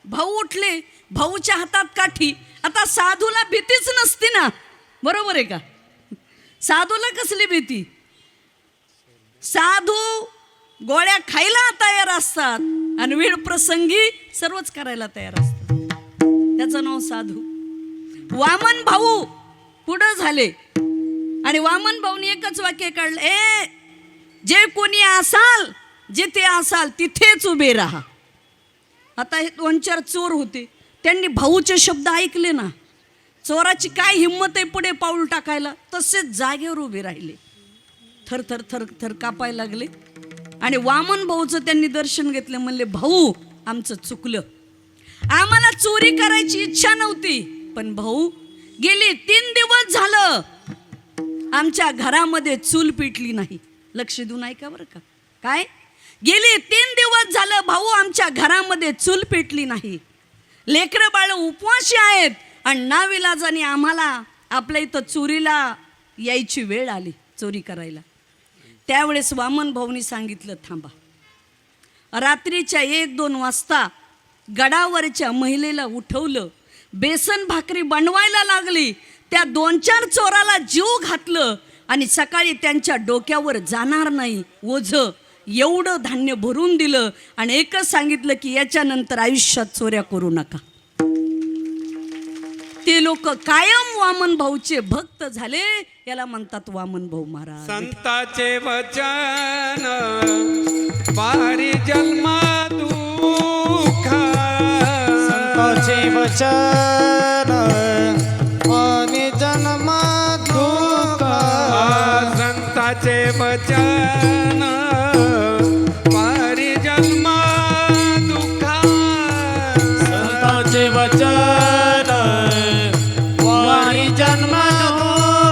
[SPEAKER 4] भाऊ उठले, भाऊच्या हातात काठी. आता साधूला भीतीच नसती ना, बरोबर आहे का? साधूला कसली भीती? साधू गोळ्या खायला तयार असतात आणि वेळ प्रसंगी सर्वच करायला तयार असतात. त्याचं नाव साधू. वामन भाऊ पुढं झाले आणि वामन भाऊनी एकच वाक्य काढलं, ए जे कोणी असाल, जिथे असाल तिथेच उभे राहा. आता हे 2-4 चोर होते, त्यांनी भाऊचे शब्द ऐकले ना. चोराची काय हिंमत आहे पुढे पाऊल टाकायला, तसेच जागेवर उभे राहिले. थर थर थर थर कापायला लागले आणि वामन भाऊचं त्यांनी दर्शन घेतलं. म्हणले, भाऊ आमचं चुकलं, आम्हाला चोरी करायची इच्छा नव्हती, पण भाऊ गेली 3 दिवस झालं आमच्या घरामध्ये चूल पेटली नाही. लक्ष देऊन ऐका बरं का. काय? गेली 3 दिवस झालं भाऊ आमच्या घरामध्ये चूल पेटली नाही. लेकरं बाळ उपवाशी आहेत आणि नाविलाजाने आम्हाला आपल्या इथं चोरीला यायची वेळ आली, चोरी करायला. त्यावेळेस वामन भाऊनी सांगितलं, थांबा. रात्रीच्या 1-2 वाजता गडावरच्या महिलेला उठवलं, बेसन भाकरी बनवायला लागली. त्या 2-4 चोराला जीव घातलं आणि सकाळी त्यांच्या डोक्यावर जाणार नाही ओझं, एवढं धान्य भरून दिलं आणि एकच सांगितलं की याच्यानंतर आयुष्यात चोऱ्या करू नका. ते लोक कायम वामन भाऊचे भक्त झाले. याला म्हणतात वामन भाऊ महाराज.
[SPEAKER 1] संताचे वचन पारी जन्मा दुःखा,
[SPEAKER 3] संताचे वचन आणि जन्म दुःख.
[SPEAKER 1] संताचे वचन पारी जन्मा दुःखा,
[SPEAKER 3] संताचे वचन आणि जन्म दुःख.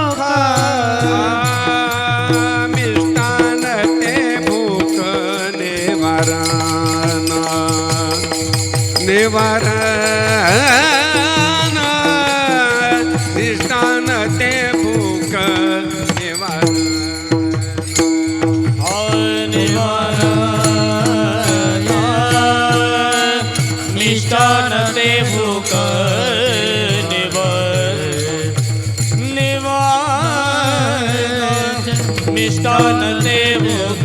[SPEAKER 1] मिष्टान ते भूक निवारण, निवारण, मिष्टान ते भूक निवारण.
[SPEAKER 3] निष्ठान ते भूक निष्ठान ते भूक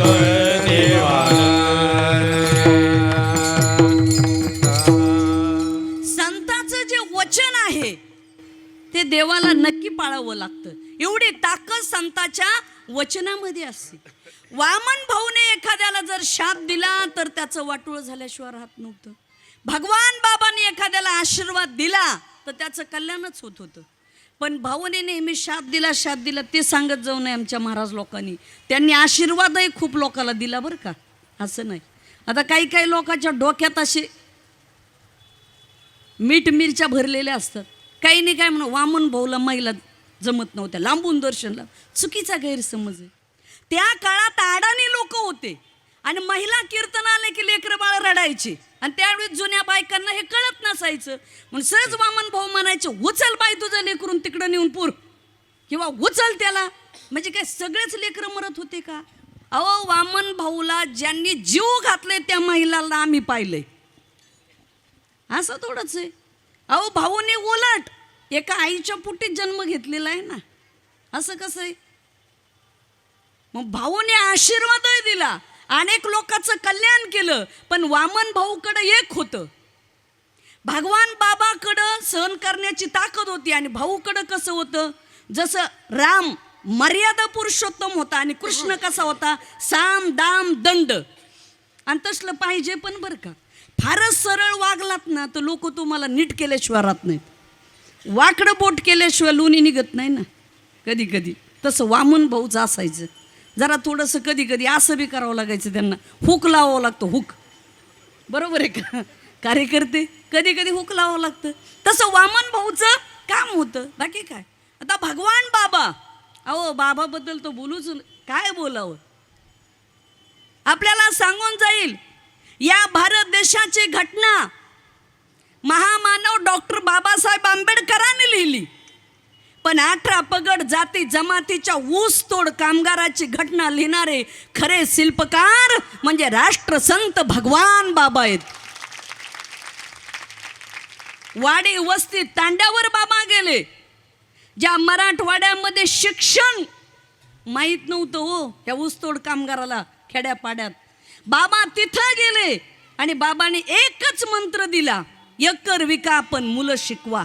[SPEAKER 4] संताचं जे वचन आहे ते देवाला नक्की पाळावं लागतं. एवढी ताकद संताच्या वचनामध्ये असते. वामन भाऊने एखाद्याला जर शाप दिला तर त्याचं वाटोळं झाल्याशिवाय राहत नव्हतं. भगवान बाबांनी एखाद्याला आशीर्वाद दिला तर त्याचं कल्याणच होत होतं. पण भाऊने नेहमी शाप दिला ते सांगत जाऊ नये आमच्या महाराज लोकांनी. त्यांनी आशीर्वादही खूप लोकांना दिला बरं का, असं नाही. आता काही लोकांच्या डोक्यात असे मीठ मिरच्या भरलेल्या असतात. काही नाही काय म्हणून वामन भाऊला महिला जमत नव्हत्या, लांबून दर्शनला. चुकीचा गैरसमज आहे. त्या काळात अडाणी लोक होते आणि महिला कीर्तन आले की लेकरं बाळ रडायचे आणि त्यावेळी जुन्या बायकांना हे कळत नसायचं. म्हणून सहज वामन भाऊ म्हणायचे, उचल बाई तुझं लेकरून तिकडं नेऊन पूर, किंवा उचल त्याला. म्हणजे काय सगळेच लेकरं मरत होते का? अहो, वामन भाऊला ज्यांनी जीव घातले त्या महिलाला आम्ही पाहिलंय. असं थोडंच आहे. अहो, भाऊने उलट एका आईच्या पोटीत जन्म घेतलेला आहे ना. असं कसं आहे? मग भाऊने आशीर्वादही दिला, अनेक लोकांचं कल्याण केलं. पण वामन भाऊकडं एक होतं, भगवान बाबाकडं सहन करण्याची ताकद होती. आणि भाऊकडं कसं होतं, जसं राम मर्यादा पुरुषोत्तम होता आणि कृष्ण कसा होता, साम दाम दंड. आणि तसलं पाहिजे पण बरं का. फारच सरळ वागलात ना तर लोक तुम्हाला नीट केल्याशिवाय राहत नाहीत. वाकडं बोट केल्याशिवाय लोणी निघत नाही ना कधी कधी. तसं वामन भाऊचं असायचं. जरा थोडंसं कधी कधी असं बी करावं लागायचं त्यांना, हुक लावावं लागतं, हुक. बरोबर आहे का कार्यकर्ते, कधी कधी हुक लावावं लागतं. तसं वामन भाऊचं काम होतं, बाकी काय. आता भगवान बाबा, अहो बाबाबद्दल तो बोलूच काय बोलावं. आपल्याला सांगून जाईल या भारत देशाची घटना महामानव डॉक्टर बाबासाहेब आंबेडकरांनी लिहिली. पण 18 पगड जाती जमातीच्या ऊसतोड कामगाराची घटना लिहिणारे खरे शिल्पकार म्हणजे राष्ट्रसंत भगवान बाबा आहेत. वाडी वस्ती तांड्यावर बाबा गेले. ज्या मराठवाड्यामध्ये शिक्षण माहीत नव्हतं हो या ऊसतोड कामगाराला खेड्यापाड्यात, बाबा तिथं गेले आणि बाबांनी एकच मंत्र दिला, एकर विका पण मुलं शिकवा.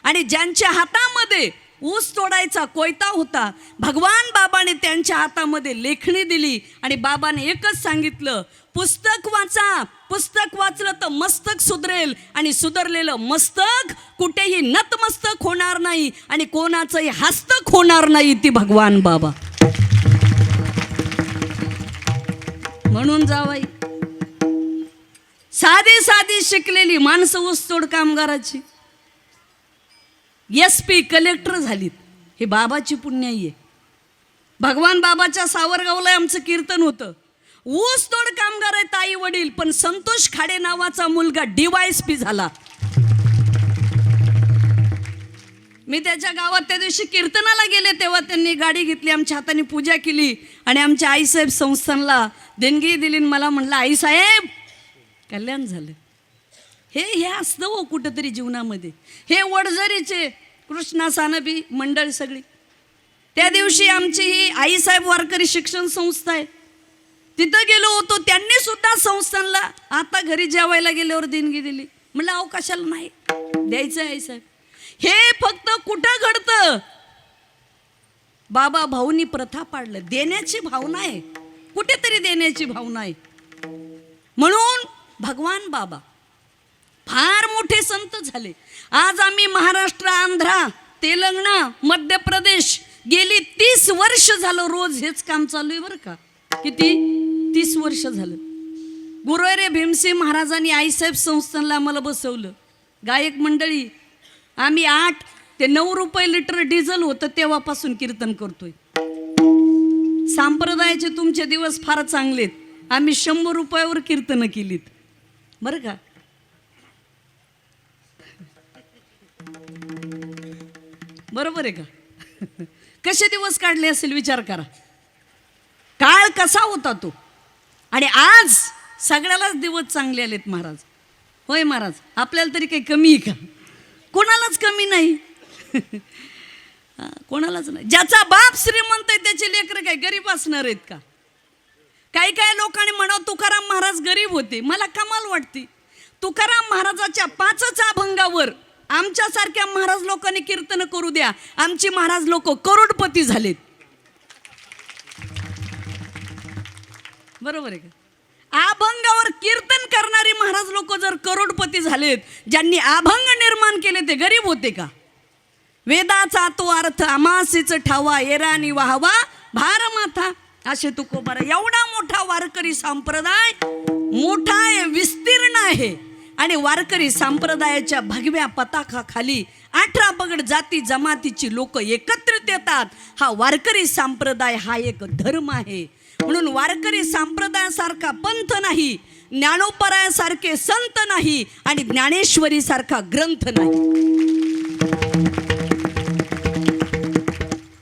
[SPEAKER 4] आणि ज्यांच्या हातामध्ये ऊस तोडायचा कोयता होता, भगवान बाबाने त्यांच्या हातामध्ये लेखणी दिली आणि बाबाने एकच सांगितलं, पुस्तक वाचा. पुस्तक वाचलं तर मस्तक सुधरेल आणि सुधरलेलं मस्तक कुठेही नतमस्तक होणार नाही आणि कोणाचंही हस्तक होणार नाही. ती भगवान बाबा. म्हणून जावाई साधी साधी शिकलेली माणसं ऊसतोड कामगाराची SP कलेक्टर झालीत. हे बाबाची पुण्याई आहे. भगवान बाबाच्या सावरगावला आमचं कीर्तन होतं. ऊसतोड कामगार आहेत आई वडील, पण संतोष खाडे नावाचा मुलगा DYSP झाला. मी त्याच्या गावात त्या दिवशी कीर्तनाला गेले तेव्हा त्यांनी गाडी घेतली, आमच्या हाताने पूजा केली आणि आमच्या आईसाहेब संस्थानला देणगी दिली. मला म्हणलं, आईसाहेब कल्याण झालं. हे असतं हो कुठंतरी जीवनामध्ये. हे वडझरीचे कृष्णा सानबी मंडळ सगळी. त्या दिवशी आमची ही आईसाहेब वारकरी शिक्षण संस्था आहे, तिथं गेलो होतो. त्यांनी सुद्धा संस्थानला आता घरी जेवायला गेल्यावर देणगी दिली. म्हणलं अहो कशाला नाही द्यायचं आईसाहेब. हे फक्त कुठं घडतं, बाबा भाऊनी प्रथा पाडलं. देण्याची भावना आहे, कुठेतरी देण्याची भावना आहे. म्हणून भगवान बाबा फार मोठे संत झाले. आज आम्ही महाराष्ट्र, आंध्रा, तेलंगणा, मध्य प्रदेश गेली 30 वर्ष झालं रोज हेच काम चालू आहे बरं का. किती 30 वर्ष झालं. गुरुवारे भीमसिंह महाराजांनी आईसाहेब संस्थानला आम्हाला बसवलं. गायक मंडळी आम्ही 8 ते 9 रुपये लिटर डिझेल होतं तेव्हापासून कीर्तन करतोय. संप्रदायाचे तुमचे दिवस फार चांगलेत. आम्ही 100 रुपयावर कीर्तनं केलीत बरं का. बरोबर आहे का. कसे दिवस काढले असेल विचार करा. काळ कसा होता तो. आणि आज सगळ्यालाच दिवस चांगले आलेत महाराज. होय महाराज, आपल्याला तरी काही कमी आहे का. कोणालाच कमी नाही. कोणालाच नाही. ज्याचा बाप श्रीमंत आहे त्याचे लेकरं काय गरीब असणार आहेत का. काही काही लोकांनी म्हणावं तुकाराम महाराज गरीब होते. मला कमाल वाटते. तुकाराम महाराजाच्या 5च अभंगावर आमच्यासारख्या महाराज लोकांनी कीर्तन करू द्या, आमची महाराज लोक करोडपती झालेत. बरोबर आहे का. अभंगावर कीर्तन करणारी महाराज लोक जर करोडपती झालेत, ज्यांनी अभंग निर्माण केले ते गरीब होते का. वेदाचा तो अर्थ अमासीच ठावा, एरानी वाहवा भार माथा असे तुकोबारा. एवढा मोठा वारकरी संप्रदाय मोठा आहे, विस्तीर्ण आहे. आणि वारकरी संप्रदायाच्या भगव्या पताकाखाली 18 पगड जाती जमातीची लोक एकत्रित येतात. हा वारकरी संप्रदाय हा एक धर्म आहे. म्हणून वारकरी संप्रदायासारखा पंथ नाही, ज्ञानोपरायासारखे संत नाही आणि ज्ञानेश्वरी सारखा ग्रंथ नाही.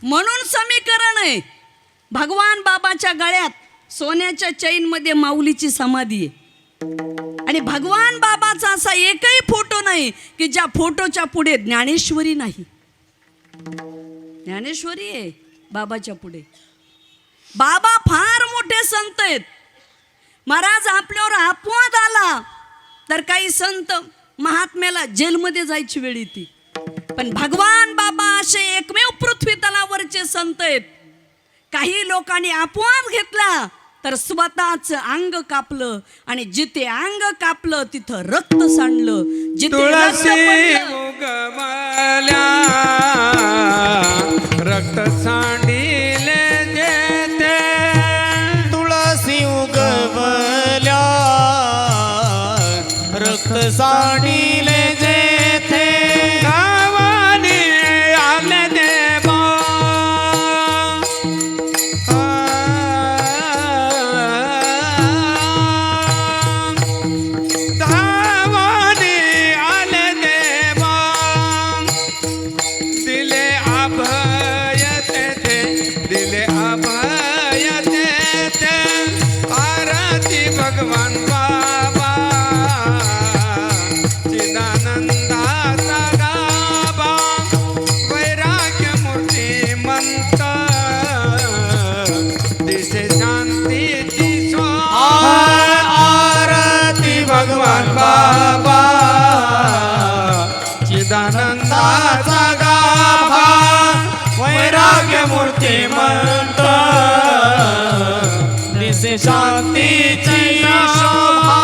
[SPEAKER 4] म्हणून समीकरण आहे, भगवान बाबाच्या गळ्यात सोन्याच्या चैनमध्ये माऊलीची समाधी आहे. आणि भगवान बाबाचा असा एकही फोटो नाही की ज्या फोटोच्या पुढे ज्ञानेश्वरी नाही. ज्ञानेश्वरी आहे बाबाच्या पुढे. बाबा फार मोठे संत आहेत. महाराज आपल्यावर अपवाद आला तर काही संत महात्म्याला जेलमध्ये जायची वेळ येते. पण भगवान बाबा असे एकमेव पृथ्वी तलावरचे संत आहेत. काही लोकांनी अपवाद घेतला तर स्वतःच अंग कापलं आणि जिथे अंग कापलं तिथं रक्त सांडलं. जिथे रक्त
[SPEAKER 1] तुळशी
[SPEAKER 4] पडलं
[SPEAKER 1] उगवल्या रक्त सांडी
[SPEAKER 3] रक्त सांडिले जेथे
[SPEAKER 1] धावाने आले देवा धावाने आले देवा दिले अभय तेथे दिले अभय तेथे आरती भगवान बाबा चिदानंदाचा गाभा वैराग्य मूर्ती मंत दिसे शांतीची शोभा
[SPEAKER 3] आरती भगवान बाबा चिदानंदाचा गाभा वैराग्य मूर्ती मंत दिसे शांतीची शोभा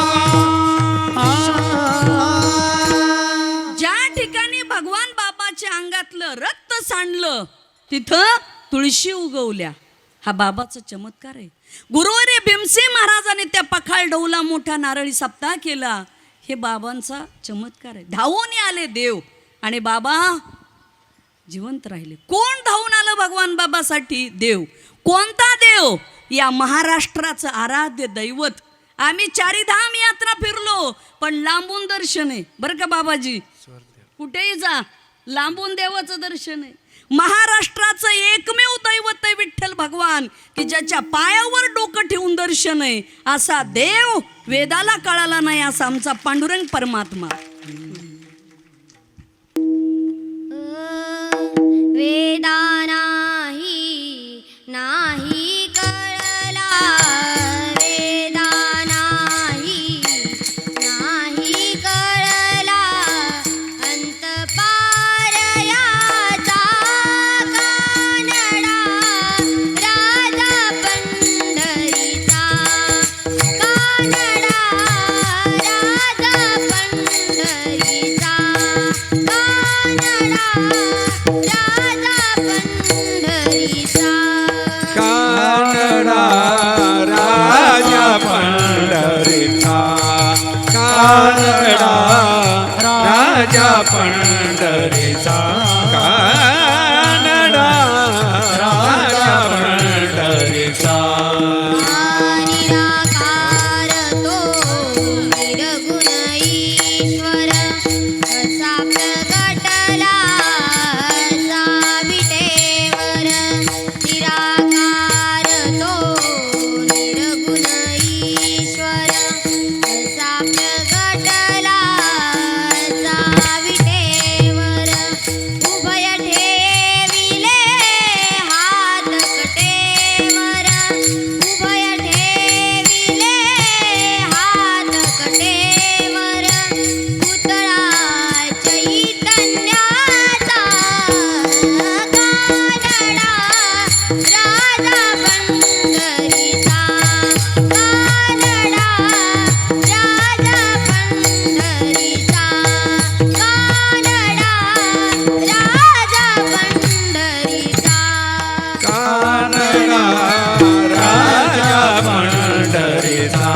[SPEAKER 4] ज्या ठिकाणी भगवान बाबाच्या अंगातलं रक्त सांडलं तिथं तुळशी उगवल्या. हा बाबाचा चमत्कार आहे. गुरुवारी भीमसेन महाराजांनी त्या पखाळ डौला मोठा नारळी सप्ताह केला. हे बाबांचा चमत्कार आहे. धावून आले देव आणि बाबा जिवंत राहिले. कोण धावून आलं भगवान बाबासाठी? देव. कोणता देव? या महाराष्ट्राचं आराध्य दैवत. आम्ही चारीधाम यात्रा फिरलो पण लांबून दर्शन आहे बरं का बाबाजी. कुठेही जा लांबून देवाचं दर्शन आहे. महाराष्ट्राचं एकमेव दैवत आहे विठ्ठल भगवान की ज्याच्या पायावर डोकं ठेवून दर्शन आहे. असा देव वेदाला कळाला नाही असा आमचा पांडुरंग परमात्मा.
[SPEAKER 5] वेदानाही नाही कळला वेदानाही नाही कळला अंतपार याचा कानडा राजा पंढरीचा कानडा राजा पंढरीचा कानडा राजा पंढरीचा
[SPEAKER 1] कानडा राजा पंढरीचा कानडा राजा पंढरीचा कानडा राजा पंढरीचा
[SPEAKER 5] निराकार तो निर्गुण ईश्वर असा प्रगटला असा विटेवर निराकार तो निर्गुण ईश्वर असा प्रगटला असा विटेवर उभय ठेविले हात कटेवर उभय ठेविले हात कटेवर पुतळा चैतन्याचा कानडा राजा पंढरीचा कानडा राजा पंढरीचा कानडा राजा पंढरीचा
[SPEAKER 1] कानडा राजा पंढरीचा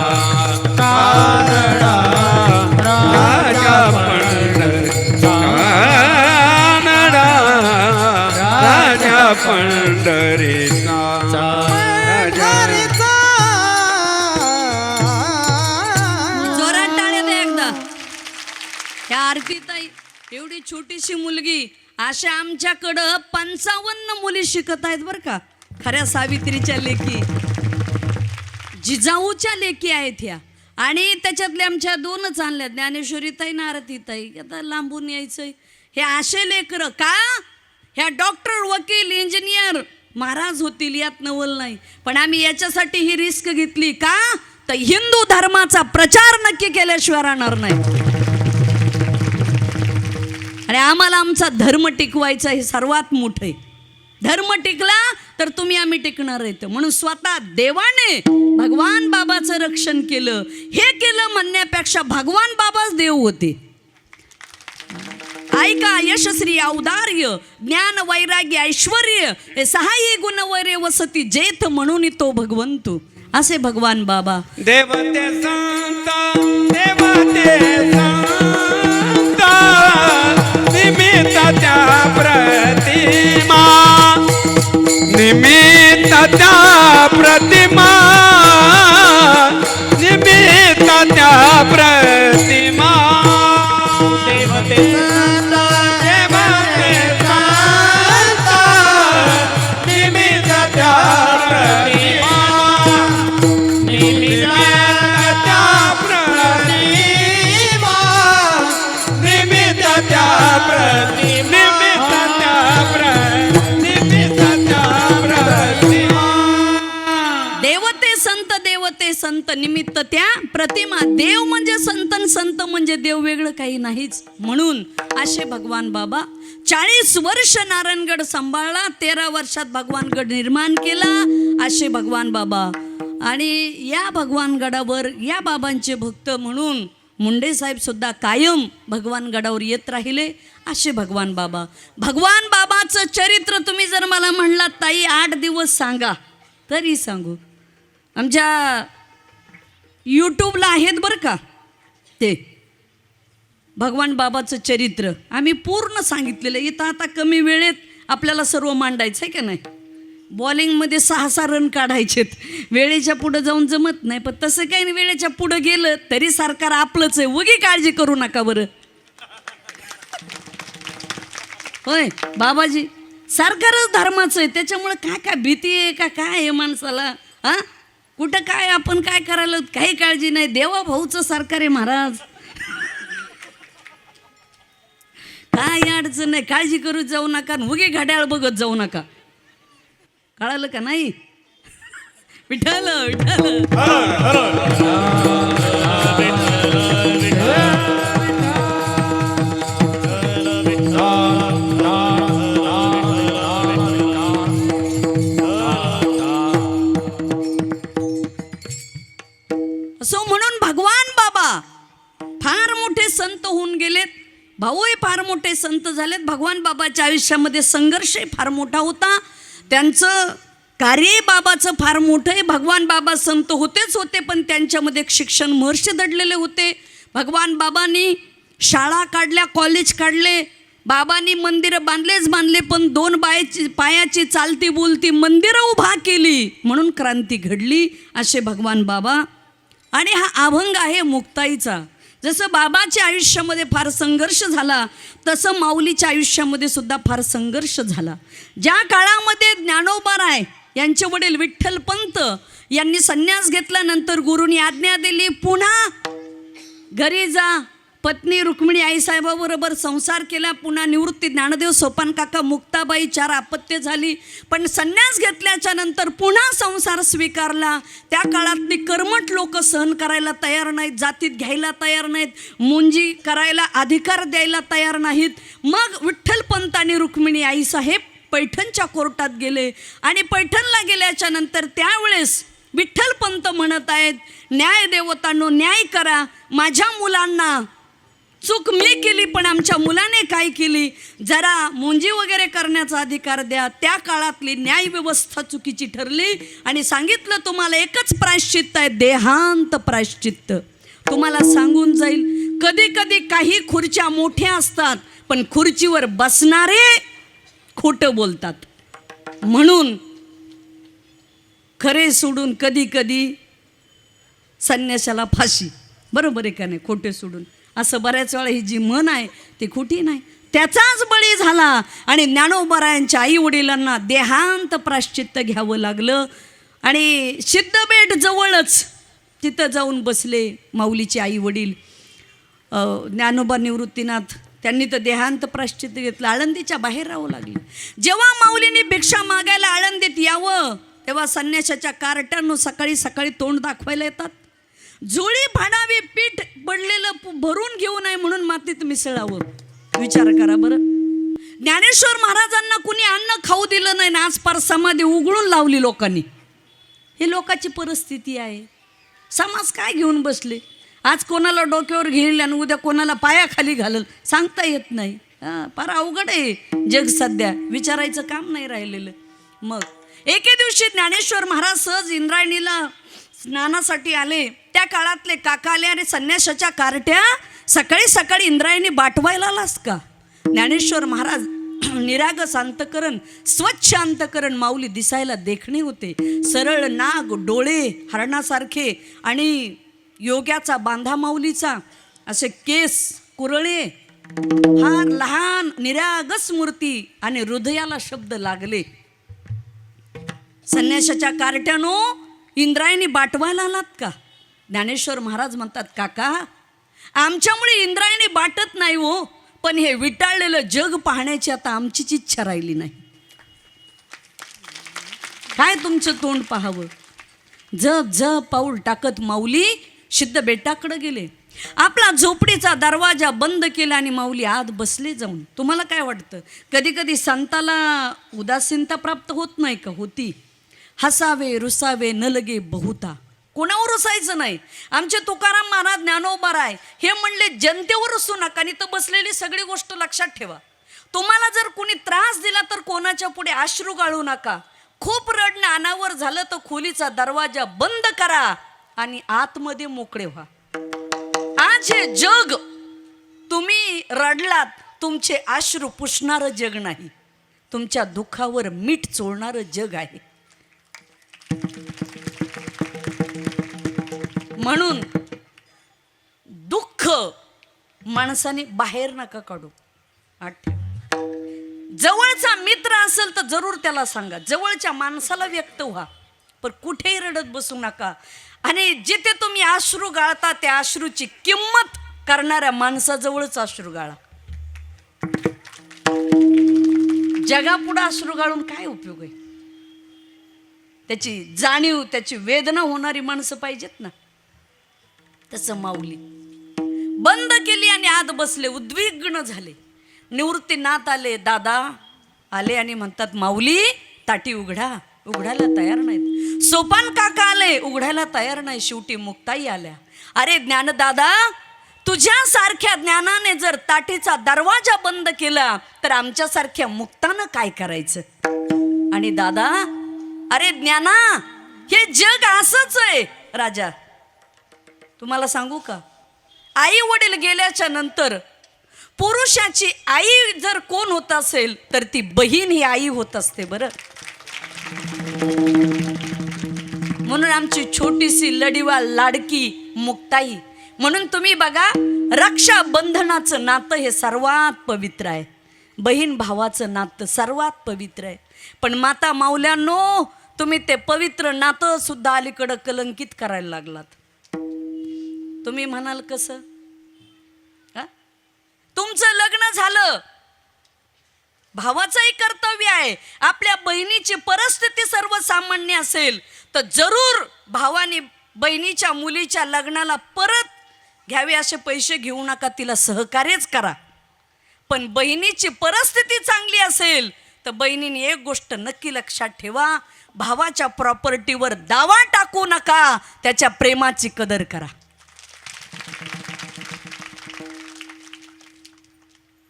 [SPEAKER 1] कानडा राजा पंढरीचा कानडा राजा पंढरीचा
[SPEAKER 4] जोरात टाळ्या दे एकदा. ह्या आरतीताई एवढी छोटीशी मुलगी अशा आमच्याकडं 55 मुली शिकत आहेत बरं का. खऱ्या सावित्रीच्या लेकी जिजाऊच्या लेकी आहेत ह्या. आणि त्याच्यातल्या आमच्या 2च आणल्या ज्ञानेश्वरीताई ना आरतीताई. आता लांबून यायचंय. हे असे लेकरं का ह्या डॉक्टर वकील इंजिनियर महाराज होतील यात नवल नाही. पण आम्ही याच्यासाठी ही रिस्क घेतली का तर हिंदू धर्माचा प्रचार नक्की केल्याशिवाय राहणार नाही. आणि आम्हाला आमचा धर्म टिकवायचा हे सर्वात मोठं आहे. धर्म टिकला तर तुम्ही आम्ही टिकणार आहेत. म्हणून स्वतः देवाने भगवान बाबाचं रक्षण केलं. हे केलं म्हणण्यापेक्षा भगवान बाबाच देव होते. ऐका, यशश्री औदार्य ज्ञान वैराग्य ऐश्वर्य हे 6 गुण वैरे वसती जेथ म्हणून तो भगवंतो. असे भगवान बाबा
[SPEAKER 1] देवते संत देवते संत प्रतिमा
[SPEAKER 3] देवते संत देवते संत निमित्त त्या प्रतिमा निमित्त त्या प्रतिमा निमित्त त्या प्रतिमा निमित्त त्या प्रतिमा
[SPEAKER 4] देवते संत निमित्त त्या प्रतिमा. देव म्हणजे संत, संत म्हणजे देव, वेगळं काही नाहीच. म्हणून असे भगवान बाबा 40 वर्ष नारायणगड सांभाळला, 13 वर्षात भगवानगड निर्माण केला. असे भगवान बाबा. आणि या भगवानगडावर या बाबांचे भक्त म्हणून मुंडे साहेब सुद्धा कायम भगवानगडावर येत राहिले. असे भगवान बाबा. भगवान बाबाचं चरित्र तुम्ही जर मला म्हणलात ताई 8 दिवस सांगा तरी सांगू. आमच्या यूट्यूबला आहेत बरं का ते भगवान बाबाचं चरित्र, आम्ही पूर्ण सांगितलेलं. इथं आता कमी वेळेत आपल्याला सर्व मांडायचं आहे का नाही. बॉलिंगमध्ये 6 रन काढायचेत, वेळेच्या पुढं जाऊन जमत नाही. पण तसं काही नाही, वेळेच्या पुढं गेलं तरी सरकार आपलंच आहे, उगी काळजी करू नका बरं. होय बाबाजी, सरकारच धर्माचं आहे, त्याच्यामुळं काय भीती आहे का काय आहे माणसाला. हां कुठं काय आपण काय करायला काही काळजी नाही. देवा भाऊचं सरकार आहे महाराज, काय अडचण नाही, काळजी करू जाऊ नका, उगी घड्याळ बघत जाऊ नका. कळालं का नाही. विठ्ठल विठ्ठल असो. म्हणून भगवान बाबा फार मोठे संत होऊन गेलेत, भाऊही फार मोठे संत झालेत. भगवान बाबाच्या आयुष्यामध्ये संघर्षही फार मोठा होता, त्यांचं कार्य बाबाचं फार मोठं आहे. भगवान बाबा संत होतेच होते, पण त्यांच्यामध्ये एक शिक्षण महर्षी दडलेले होते. भगवान बाबांनी शाळा काढल्या, कॉलेज काढले, बाबांनी मंदिरं बांधलेच बांधले, पण 2 पायाची चालती बोलती मंदिरं उभा केली म्हणून क्रांती घडली. असे भगवान बाबा. आणि हा अभंग आहे मुक्ताईचा. जसं बाबाच्या आयुष्यामध्ये फार संघर्ष झाला तसं माऊलीच्या आयुष्यामध्ये सुद्धा फार संघर्ष झाला. ज्या काळामध्ये ज्ञानोबाराय यांचे वडील विठ्ठलपंत यांनी संन्यास घेतल्यानंतर गुरूंनी आज्ञा दिली, पुन्हा घरी जा, पत्नी रुक्मिणी आईसाहेबाबरोबर संसार केला. पुन्हा निवृत्ती ज्ञानदेव, सोपान काका, मुक्ताबाई 4 अपत्य झाली. पण संन्यास घेतल्याच्या नंतर पुन्हा संसार स्वीकारला. त्या काळातली कर्मठ लोक सहन करायला तयार नाहीत, जातीत घ्यायला तयार नाहीत, मुंजी करायला अधिकार द्यायला तयार नाहीत. मग विठ्ठलपंत आणि रुक्मिणी आईसाहेब पैठणच्या कोर्टात गेले. आणि पैठणला गेल्याच्या नंतर त्यावेळेस विठ्ठलपंत म्हणत आहेत, न्याय देवतांनो न्याय करा, माझ्या मुलांना चूक मी केली पण आमच्या मुलाने काय केली, जरा मुंजी वगैरे करण्याचा अधिकार द्या. त्या काळातली न्याय व्यवस्था चुकीची ठरली आणि सांगितलं तुम्हाला एकच प्रायश्चित्त आहे, देहांत प्रायश्चित्त. तुम्हाला सांगून जाईल, कधी कधी काही खुर्च्या मोठ्या असतात पण खुर्चीवर बसणारे खोटं बोलतात. म्हणून खरे सोडून कधी कधी संन्याशाला फाशी. बरोबर आहे का नाही. खोटे सोडून असं बऱ्याच वेळा ही जी म्हण आहे ती खोटी नाही. त्याचाच बळी झाला आणि ज्ञानोबारायांच्या आई वडिलांना देहांत प्रायश्चित्त घ्यावं लागलं. आणि सिद्धबेट जवळच तिथं जाऊन बसले माऊलीचे आई वडील. ज्ञानोबा निवृत्तीनाथ त्यांनी तर देहांत प्रायश्चित्त घेतलं. आळंदीच्या बाहेर राहावं लागलं. जेव्हा माऊलींनी भिक्षा मागायला आळंदीत यावं तेव्हा संन्याशाच्या कार्ट्यांनो सकाळी सकाळी तोंड दाखवायला येतात. जुळी फाडावी, पीठ पडलेलं भरून घेऊ नये म्हणून मातीत मिसळावं. विचार करा बरं. ज्ञानेश्वर महाराजांना कुणी अन्न खाऊ दिलं नाही ना, आज पार समाधी उघडून लावली लोकांनी. ही लोकांची परिस्थिती आहे. समाज काय घेऊन बसले. आज कोणाला डोक्यावर घेईल आणि उद्या कोणाला पायाखाली घालल सांगता येत नाही. फार अवघड आहे जग सध्या. विचारायचं काम नाही राहिलेलं. मग एके दिवशी ज्ञानेश्वर महाराज सहज इंद्रायणीला स्नानासाठी आले. त्या काळातले काका आले आणि संन्याशाच्या कार्ट्या सकाळी सकाळी इंद्रायणी बाटवायला आलास का. ज्ञानेश्वर महाराज निरागस अंतकरण, स्वच्छ अंतकरण, माऊली दिसायला देखणे होते. सरळ नाग, डोळे हरणासारखे आणि योग्याचा बांधा माऊलीचा असे केस कुरळे, फार लहान निरागस मूर्ती आणि हृदयाला शब्द लागले. संन्याशाच्या कार्ट्यानो इंद्रायणी बाटवायला आलात का? ज्ञानेश्वर महाराज म्हणतात, काका आमच्यामुळे इंद्रायणी बाटत नाही हो, पण हे विटाळलेलं जग पाहण्याची आता आमचीच इच्छा राहिली नाही. काय तुमचं तोंड पाहावं. जप जप पाऊल टाकत माऊली सिद्ध बेटाकडे गेले. आपला झोपडीचा दरवाजा बंद केला आणि माऊली आत बसले जाऊन. तुम्हाला काय वाटतं, कधी कधी संताला उदासीनता प्राप्त होत नाही का? होती. हसावे रुसावे न लगे बहुता. कोणावर रुसायचं नाही. आमचे तुकाराम महाराज ज्ञानोबाराय हे म्हणले, जनतेवर रुसू नका, आणि तर बसलेली सगळी गोष्ट लक्षात ठेवा. तुम्हाला जर कोणी त्रास दिला तर कोणाच्या पुढे अश्रू गाळू नका. खूप रडणं अनावर झालं तर खोलीचा दरवाजा बंद करा आणि आतमध्ये मोकळे व्हा. आज हे जग तुम्ही रडलात, तुमचे अश्रू पुसणारं जग नाही, तुमच्या दुःखावर मीठ चोळणारं जग आहे. म्हणून दुःख माणसाने बाहेर नका काढू. जवळचा मित्र असेल तर जरूर त्याला सांगा, जवळच्या माणसाला व्यक्त व्हा, पण कुठेही रडत बसू नका. आणि जिथे तुम्ही अश्रू गाळता त्या अश्रूची किंमत करणाऱ्या माणसाजवळच अश्रू गाळा. जगापुढे अश्रू गाळून काय उपयोग आहे? त्याची जाणीव, त्याची वेदना होणारी माणसं पाहिजेत ना. तसं माऊली बंद केली आणि आत बसले, उद्विग्न झाले. निवृत्तीनाथ आले, दादा आले आणि म्हणतात, माऊली ताटी उघडा. उघडायला तयार नाहीत. सोपान काका आले, उघडायला तयार नाही. शेवटी मुक्ताई आल्या. अरे ज्ञानदादा, तुझ्यासारख्या ज्ञानाने जर ताटीचा दरवाजा बंद केला तर आमच्यासारख्या मुक्तानं काय करायचं? आणि दादा, अरे ज्ञाना, हे जग असंच आहे. राजा, तुम्हाला सांगू का, आई वडील गेल्याच्या नंतर पुरुषाची आई जर कोण होत असेल तर ती बहीण ही आई होत असते. बरं, म्हणून आमची छोटीशी लढीवाल लाडकी मुक्ताई. म्हणून तुम्ही बघा, रक्षाबंधनाचं नातं हे सर्वात पवित्र आहे. बहीण भावाचं नातं सर्वात पवित्र आहे. पण माता माऊल्यांनो, तुम्ही ते पवित्र नातं सुद्धा अलीकडं कलंकित करायला लागलात. तुम्ही म्हणाल कसं? तुमचं लग्न झालं, भावाचंही कर्तव्य आहे. आपल्या बहिणीची परिस्थिती सर्वसामान्य असेल तर जरूर भावाने बहिणीच्या मुलीच्या लग्नाला परत घ्यावे असे पैसे घेऊ नका, तिला सहकार्यच करा. पण बहिणीची परिस्थिती चांगली असेल तर बहिणीने एक गोष्ट नक्की लक्षात ठेवा, भावाच्या प्रॉपर्टीवर दावा टाकू नका, त्याच्या प्रेमाची कदर करा.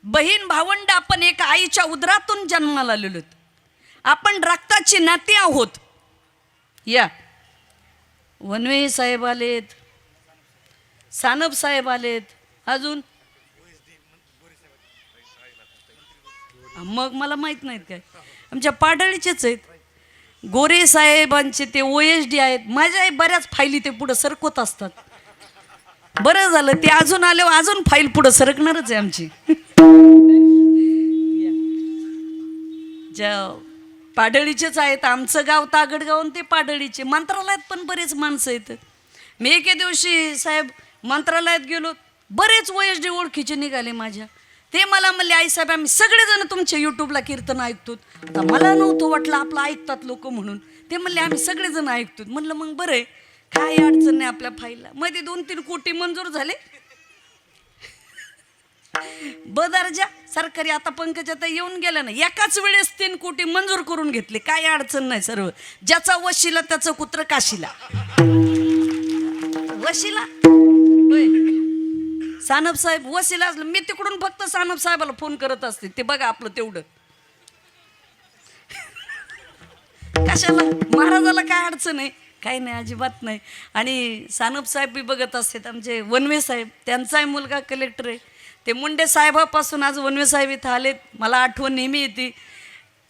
[SPEAKER 4] बहीण भावंड आपण एका आईच्या उदरातून जन्माला आलेलो, आपण रक्ताची नाती आहोत. या वनवे साहेब आलेत, सानप साहेब आलेत, अजून मग मला माहित नाहीत काय, आमच्या पाडळीचेच आहेत. गोरे साहेबांचे ते OSD आहेत. माझ्या बऱ्याच फायली ते पुढं सरकवत असतात. बरं झालं ते अजून आल्यावर अजून फाईल पुढं सरकणारच आहे आमची. ज्या पाडळीचेच आहेत. आमचं गाव तागडगाव आणि ते पाडळीचे. मंत्रालयात पण बरेच माणसं आहेत. मी एके दिवशी साहेब मंत्रालयात गेलो, बरेच OSD ओळखीचे निघाले माझ्या. ते मला म्हणले, आई साहेब आम्ही सगळेजण तुमच्या यूट्यूबला कीर्तन ऐकतो. आता मला नव्हतं वाटलं आपलं ऐकतात लोक म्हणून. ते म्हणले आम्ही सगळेजण ऐकतो. म्हणलं मग बरं आहे, काय अडचण नाही आपल्या फाईलला. मध्ये 2-3 कोटी मंजूर झाले. बदर्जा सरकारी आता पंकजात येऊन गेल्या ना, एकाच वेळेस 3 कोटी मंजूर करून घेतले. काय अडचण नाही. सर्व ज्याचा वशिला त्याचं कुत्र काशीला. वशिला सानप साहेब वशिला असलं, मी तिकडून फक्त सानप साहेबाला फोन करत असते, ते बघा आपलं तेवढं. कशाला, महाराजाला काय अडचण आहे? काही नाही, अजिबात नाही. आणि सानप साहेब बी बघत असतात. आमचे वनवे साहेब, त्यांचाही मुलगा कलेक्टर आहे. ते मुंडे साहेबापासून आज वनवे साहेब इथं आलेत. मला आठवण नेहमी येते.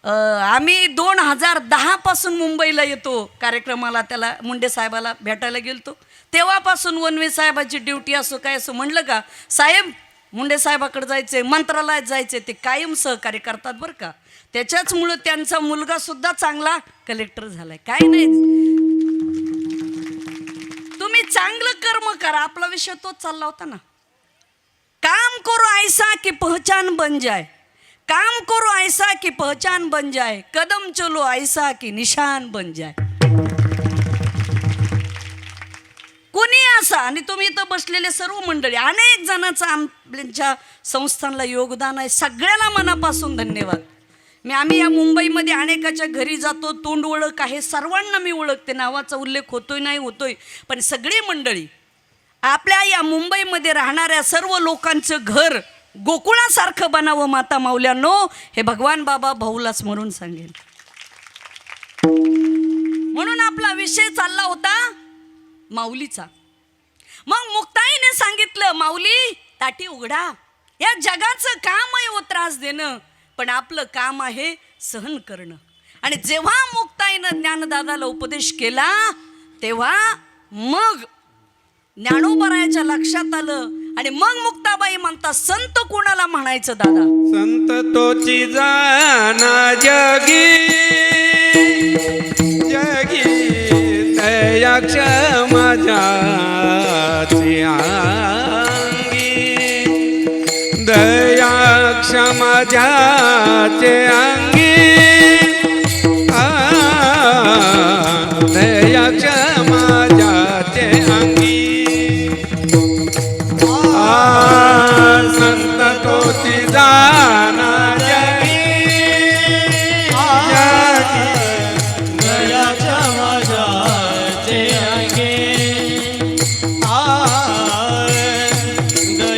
[SPEAKER 4] आम्ही 2010 पासून मुंबईला येतो कार्यक्रमाला. त्याला मुंडे साहेबाला भेटायला गेलतो. तेव्हापासून वनवे साहेबाची ड्युटी असो काय असो म्हणलं का साहेब मुंडे साहेबाकडे जायचे मंत्रालयात जायचे ते कायम सहकार्य करतात बरं का. त्याच्याचमुळं त्यांचा मुलगा सुद्धा चांगला कलेक्टर झालाय. काय नाही तुम्ही चांगलं कर्म करा. आपला विषय तोच चालला होता ना. काम करो ऐसा कि पहचान बन जाए, काम करो ऐसा कि पहचान बन जाए, कदम चलो ऐसा कि निशान बन जाए. कोणी असा आणि तुम्ही इथं बसलेले सर्व मंडळी अनेक जणांचं आपल्या संस्थांना योगदान आहे. सगळ्याला मनापासून धन्यवाद. आम्ही या मुंबईमध्ये अनेकाच्या घरी जातो, तोंड ओळख आहे, सर्वांना मी ओळखते, नावाचा उल्लेख होतोय नाही होतोय, पण सगळी मंडळी आपल्या या मुंबईमध्ये राहणाऱ्या सर्व लोकांचं घर गोकुळासारखं बनावं माता माऊल्यांनो, हे भगवान बाबा भाऊलाच म्हणून सांगेल. म्हणून आपला विषय चालला होता माऊलीचा. मग मुक्ताईने सांगितलं माऊली ताटी उघडा. या जगाचं काम आहे त्रास देणं, पण आपलं काम आहे सहन करणं. आणि जेव्हा मुक्ताईनं ज्ञानदादाला उपदेश केला तेव्हा मग ज्ञानोबरायाच्या लक्षात आलं. आणि मग मुक्ताबाई म्हणतात संत कोणाला म्हणायचं दादा?
[SPEAKER 1] संत तोची जाना जगी जगी दया क्षमा ज्याची अंगी, दया क्षमा ज्याचे अंगी, दया क्षमा ज्याचे अंगी. संत तोची जाना जगी जगी
[SPEAKER 3] दयाच्या माझ्याचे अंगे,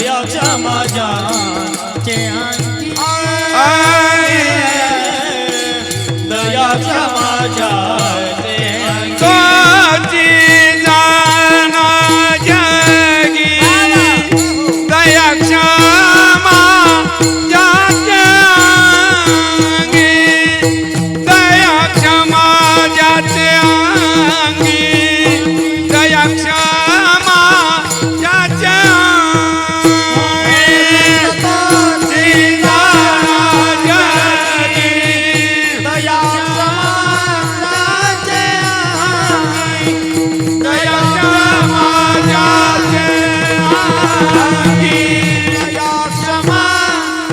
[SPEAKER 3] दयाच्या माझ्याचे अंगी, दयाच्या माझ्याचे अंगी.
[SPEAKER 1] तोची जाना जगी दया क्षमा ज्याचे अंगी, दया क्षमा ज्याचे अंगी, दया क्षमा ज्याचे अंगी. तोची जाना जगी
[SPEAKER 3] दया समाजाचे अंगी,
[SPEAKER 1] दया क्षमा ज्याचे अंगी,
[SPEAKER 3] दया समाजाचे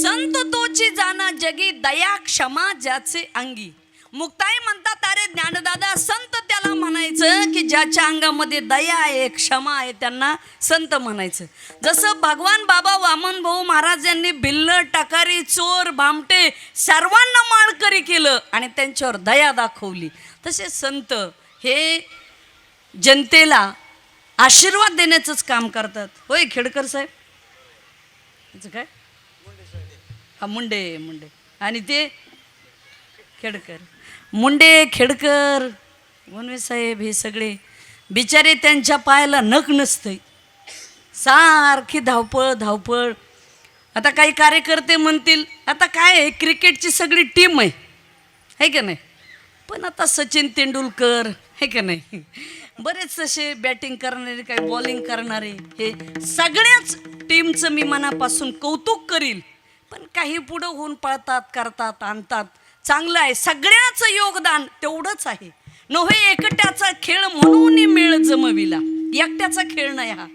[SPEAKER 4] संत तोची जाना जगी दया क्षमा ज्याचे अंगी. मुक्ताई म्हणतात अरे ज्ञानदादा संत त्याला म्हणायचं की ज्याच्या अंगामध्ये दया आहे क्षमा आहे त्यांना संत म्हणायचं. जसं भगवान बाबा वामन भाऊ महाराज यांनी भिल्ल टकारी चोर भामटे सर्वांना माळकरी केलं आणि त्यांच्यावर दया दाखवली, तसे संत हे जनतेला आशीर्वाद देण्याचंच काम करतात. होय खेडकर साहेब त्याचं काय हा मुंडे आणि ते खेडकर मुंडे खेडकर वनवे साहेब हे सगळे बिचारे त्यांच्या पायाला नख नसतंय, सारखी धावपळ धावपळ. आता काही कार्यकर्ते म्हणतील आता काय आहे क्रिकेटची सगळी टीम आहे का नाही, पण आता सचिन तेंडुलकर आहे का नाही, बरेच असे बॅटिंग करणारे काही बॉलिंग करणारे हे सगळ्याच टीमचं मी मनापासून कौतुक करील. पण काही पुढं होऊन पळतात करतात आणतात चांगलं आहे, सगळ्याचं योगदान तेवढंच आहे. नव्हे एकट्याचा खेळ म्हणून मेळ जमविला, एकट्याचा खेळ नाही हा.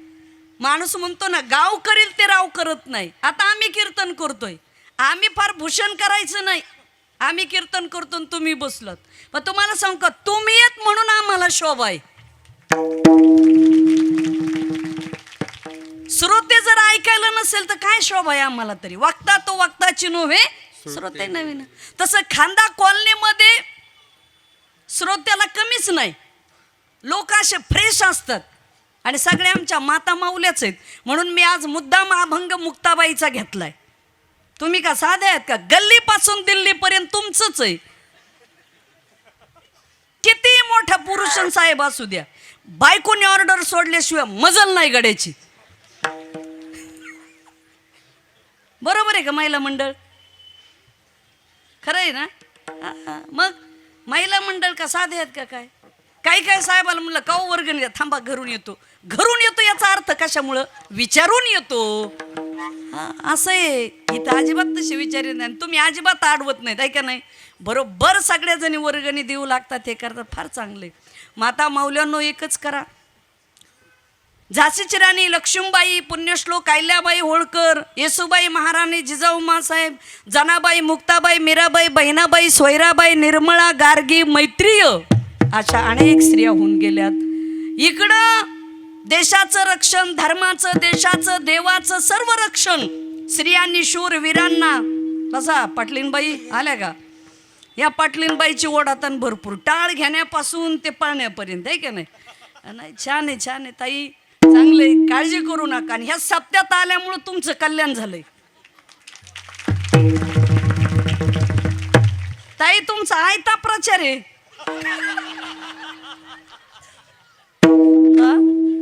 [SPEAKER 4] माणूस म्हणतो ना गाव करील ते राव करत नाही. आता आम्ही कीर्तन करतोय, आम्ही फार भूषण करायचं नाही, आम्ही कीर्तन करतो आणि तुम्ही बसलात. मग तुम्हाला सांगू का तुम्ही येत म्हणून आम्हाला शोभा आहे. श्रोते जर ऐकायला नसेल तर काय शोभा आहे आम्हाला तरी. वागता तो वागताची नव्हे श्रोते नवीन. तसं खांदा कॉलनीमध्ये श्रोत्याला कमीच नाही, लोक असे फ्रेश असतात आणि सगळ्या आमच्या माता माऊल्याच आहेत. म्हणून मी आज मुद्दाम अभंग मुक्ताबाईचा घेतलाय. तुम्ही का साधे आहेत का? गल्लीपासून दिल्लीपर्यंत तुमचंच आहे. किती मोठा पुरुषन साहेब असू द्या, बायकोने ऑर्डर सोडल्याशिवाय मजल नाही गड्याची. बरोबर आहे का महिला मंडळ? खरं आहे ना? हा. मग महिला मंडळ का साधे आहेत का काय? काही साहेबाला म्हणलं का वर्गणी द्या, थांबा घरून येतो. घरून येतो याचा अर्थ कशामुळं? विचारून येतो. हा, असं आहे. इथं अजिबात तशी विचारी नाही. तुम्ही अजिबात अडवत नाहीत, आहे का नाही? बरोबर सगळ्या जणी वर्गणी देऊ लागतात, हे करतात, फार चांगले. माता माऊल्यांनो एकच करा. झाशीची राणी लक्ष्मीबाई, पुण्यश्लोक अहिल्याबाई होळकर, येसुबाई महाराणी जिजाऊ मासाहेब, जनाबाई, मुक्ताबाई, मीराबाई, बहिणाबाई, सोयराबाई, निर्मळा, गार्गी, मैत्रीय अशा अनेक स्त्रिया होऊन गेल्यात. इकडं देशाचं रक्षण, धर्माचं, देशाचं, देवाचं सर्व रक्षण स्त्रियांनी शूर वीरांना. कसा पाटलीनबाई आल्या का? या पाटलीनबाईची ओढ आता भरपूर, टाळ घेण्यापासून ते पाळण्यापर्यंत, आहे का नाही? नाही, छान आहे, छान आहे ताई, चांगले, काळजी करू नका. आणि ह्या सप्त्यात आल्यामुळं तुमचं कल्याण झालंय ताई. तुमचा आयता प्रचार आहे.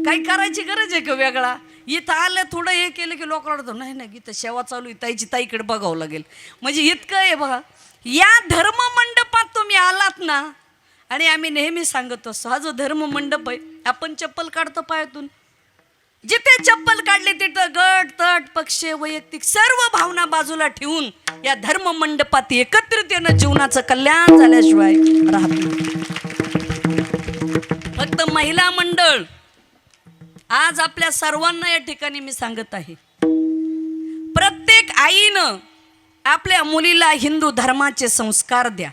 [SPEAKER 4] काही करायची गरज आहे का वेगळा? इथं आलं थोडं हे केलं की लोक रडतो, नाही नाही इथं सेवा चालू आहे, ताईची ताईकडे बघावं लागेल. म्हणजे इतकं आहे बघा. या धर्म मंडपात तुम्ही आलात ना, आणि आम्ही नेहमी सांगत असतो, हा जो धर्म मंडप आहे, आपण चप्पल काढतो पायातून, जिथे चप्पल काढली तिथं गट तट पक्ष वैयक्तिक सर्व भावना बाजूला ठेवून या धर्म मंडपात एकत्रितेनं जीवनाचं कल्याण झाल्याशिवाय राहत नाही. फक्त महिला मंडळ आज आपल्या सर्वांना या ठिकाणी मी सांगत आहे, प्रत्येक आईनं आपल्या मुलीला हिंदू धर्माचे संस्कार द्या.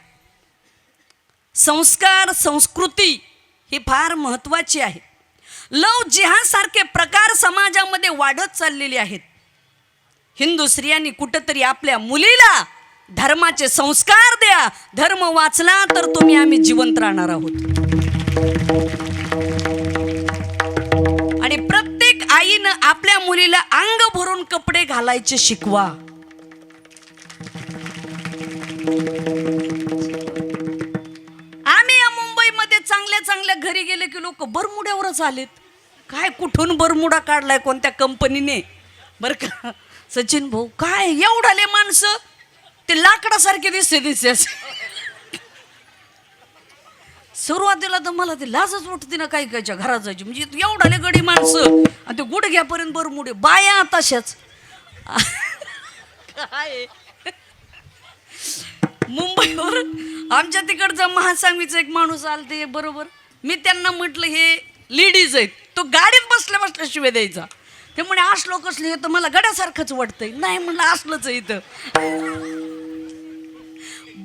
[SPEAKER 4] संस्कार, संस्कृती ही फार महत्त्वाची आहे. लव जिहाद सारखे प्रकार समाजामध्ये वाढत चाललेले आहेत. हिंदू स्त्रियांनी कुठंतरी आपल्या मुलीला धर्माचे संस्कार द्या. धर्म वाचला तर तुम्ही आम्ही जिवंत राहणार आहोत. आणि प्रत्येक आईनं आपल्या मुलीला अंग भरून कपडे घालायचे शिकवा. आम्ही या मुंबईमध्ये चांगल्या चांगल्या घरी गेले की लोक बरमुड्यावरच आलेत. काय कुठून बरमुडा काढलाय कोणत्या कंपनीने? बरं का सचिन भाऊ, काय एवढाले माणसं ते लाकडासारखे दिसते. सुरुवातीला तर मला ते लाजच उठते ना काही कायच्या घरात जायची. म्हणजे एवढाले गडी माणसं आणि ते गुडघ्यापर्यंत बरमुडे, बाया तशाच. काय मुंबईवर आमच्या तिकडचा महासांगवीचा एक माणूस आलते बरोबर. मी त्यांना म्हटलं हे लेडीज आहेत. तो गाडीत बसल्या बसल्या शिवाय द्यायचा. ते म्हणे असलो कसले, हे तर मला गड्यासारखंच वाटतंय. नाही म्हणलं असलंच इथं.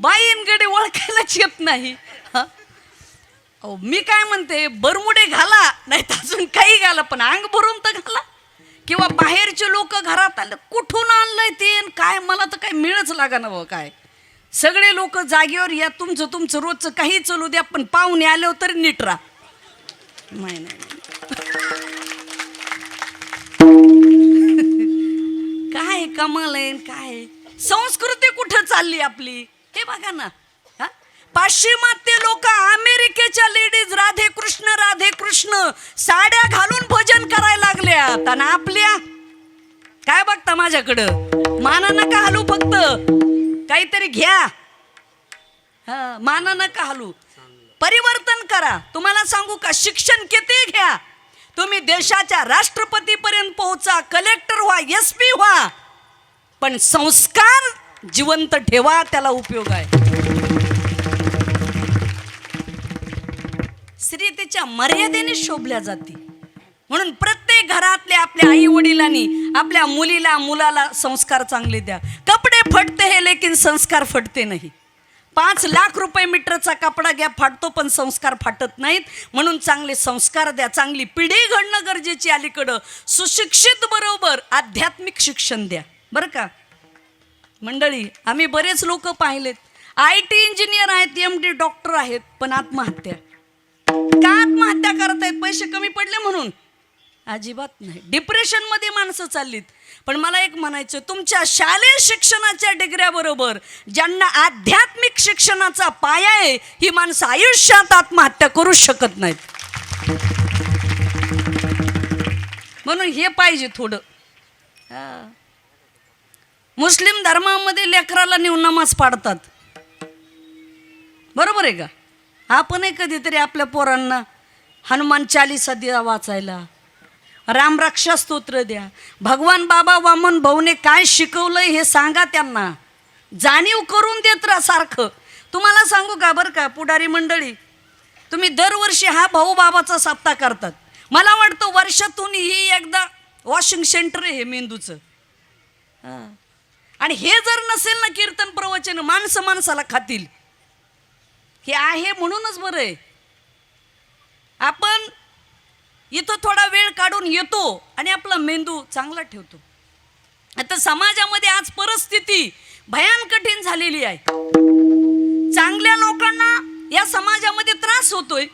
[SPEAKER 4] बाईंकडे ओळखायलाच येत नाही. मी काय म्हणते, बरमुडे घाला नाही तर अजून काही घाला, पण अंग भरून तर घाला. किंवा बाहेरचे लोक घरात आले, कुठून आणलंय ते काय, मला तर काही मिळच लागा ना भाऊ. काय सगळे लोक जागेवर या, तुमचं तुमचं रोजचं काही चालू द्या, पण पाहुणे आल्यावर तरी नीट राहा. नाही काय कमाल आहे. काय संस्कृती कुठं चालली आपली हे बघा ना. पाश्चिमात्य लोक, अमेरिकेच्या लेडीज राधे कृष्ण साड्या घालून भजन करायला लागल्यात. आणि आपल्या काय बघता माझ्याकडं? माना नका हलू, फक्त काहीतरी घ्या. माना नका हलू, परिवर्तन करा. तुम्हाला सांगू का, शिक्षण किती घ्या, तुम्ही देशाच्या राष्ट्रपतीपर्यंत पोहोचा, कलेक्टर व्हा, SP व्हा, पण संस्कार जिवंत ठेवा, त्याला उपयोग आहे. स्त्री तिच्या मर्यादेने शोभल्या जाते. म्हणून प्रत्येक घरातल्या आपल्या आई वडिलांनी आपल्या मुलीला मुलाला संस्कार चांगले द्या. कपडे फटते हे, लेकिन संस्कार फटते नाही. 5 लाख रुपये मीटरचा कपडा घ्या, फाटतो, पण संस्कार फाटत नाहीत. म्हणून चांगले संस्कार द्या. चांगली पिढी घडणं गरजेची. अलीकडं सुशिक्षित बरोबर आध्यात्मिक शिक्षण द्या. बरं का मंडळी, आम्ही बरेच लोक पाहिलेत, IT इंजिनियर आहेत, MD डॉक्टर आहेत, पण आत्महत्या. का आत्महत्या करतायत? पैसे कमी पडले म्हणून? अजिबात नाही. डिप्रेशनमध्ये माणसं चाललीत. पण मला एक म्हणायचं, तुमच्या शालेय शिक्षणाच्या डिग्र्याबरोबर ज्यांना आध्यात्मिक शिक्षणाचा पाया आहे, ही माणसं आयुष्यात आत्महत्या करू शकत नाहीत. म्हणून हे पाहिजे थोडं. मुस्लिम धर्मामध्ये लेकराला नेऊन नमाज पाडतात. बरोबर आहे का? आपणही कधीतरी आपल्या पोरांना हनुमान चालीसा द्या वाचायला, रामरक्षा स्तोत्र द्या. भगवान बाबा वामन भाऊने काय शिकवलंय हे सांगा त्यांना, जाणीव करून देत राहा सारखं. तुम्हाला सांगू का बरं का पुढारी मंडळी, तुम्ही दरवर्षी हा भाऊ बाबाचा सप्ताह करतात. मला वाटतं वर्षातून ही एकदा वॉशिंग सेंटर आहे हे मेंदूचं. आणि हे जर नसेल ना कीर्तन प्रवचन, माणसं माणसाला खातील. हे आहे म्हणूनच बरं आहे. आपण इथं थोडा वेळ काढून येतो आणि आपला मेंदू चांगला ठेवतो. आता समाजामध्ये आज परिस्थिती भयान कठीण झालेली आहे. चांगल्या लोकांना या समाजामध्ये त्रास होतोय.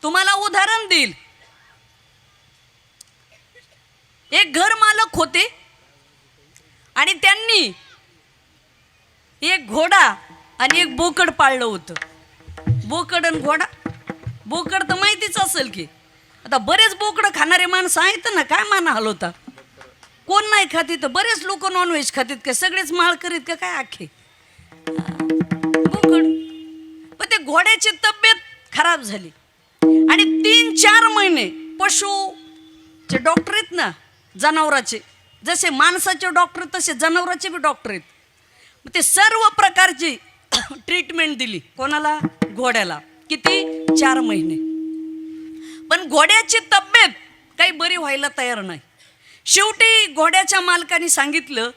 [SPEAKER 4] तुम्हाला उदाहरण देईल. एक घर मालक होते आणि त्यांनी एक घोडा आणि एक बोकड पाळलं होतं. बोकड आणि घोडा, बोकड तर माहितीच असेल की. आता बरेच बोकडं खाणारे माणसं आहेत ना, काय माना हलवता. कोण नाही खात इथं? बरेच लोक नॉनव्हेज खातात का? सगळेच माळ करीत का काय आखे? बोकड. पण ते घोड्याची तब्येत खराब झाली आणि 3-4 महिने पशुचे डॉक्टर आहेत ना, जनावराचे, जसे माणसाचे डॉक्टर तसे जनावराचे बी डॉक्टर आहेत. मग ते सर्व प्रकारची ट्रीटमेंट दिली. कोणाला? घोड्याला. किती? 4 महिने. पण घोड्याची तब्येत काही बरी व्हायला तयार नाही. शेवटी घोड्याच्या मालकाने सांगितलं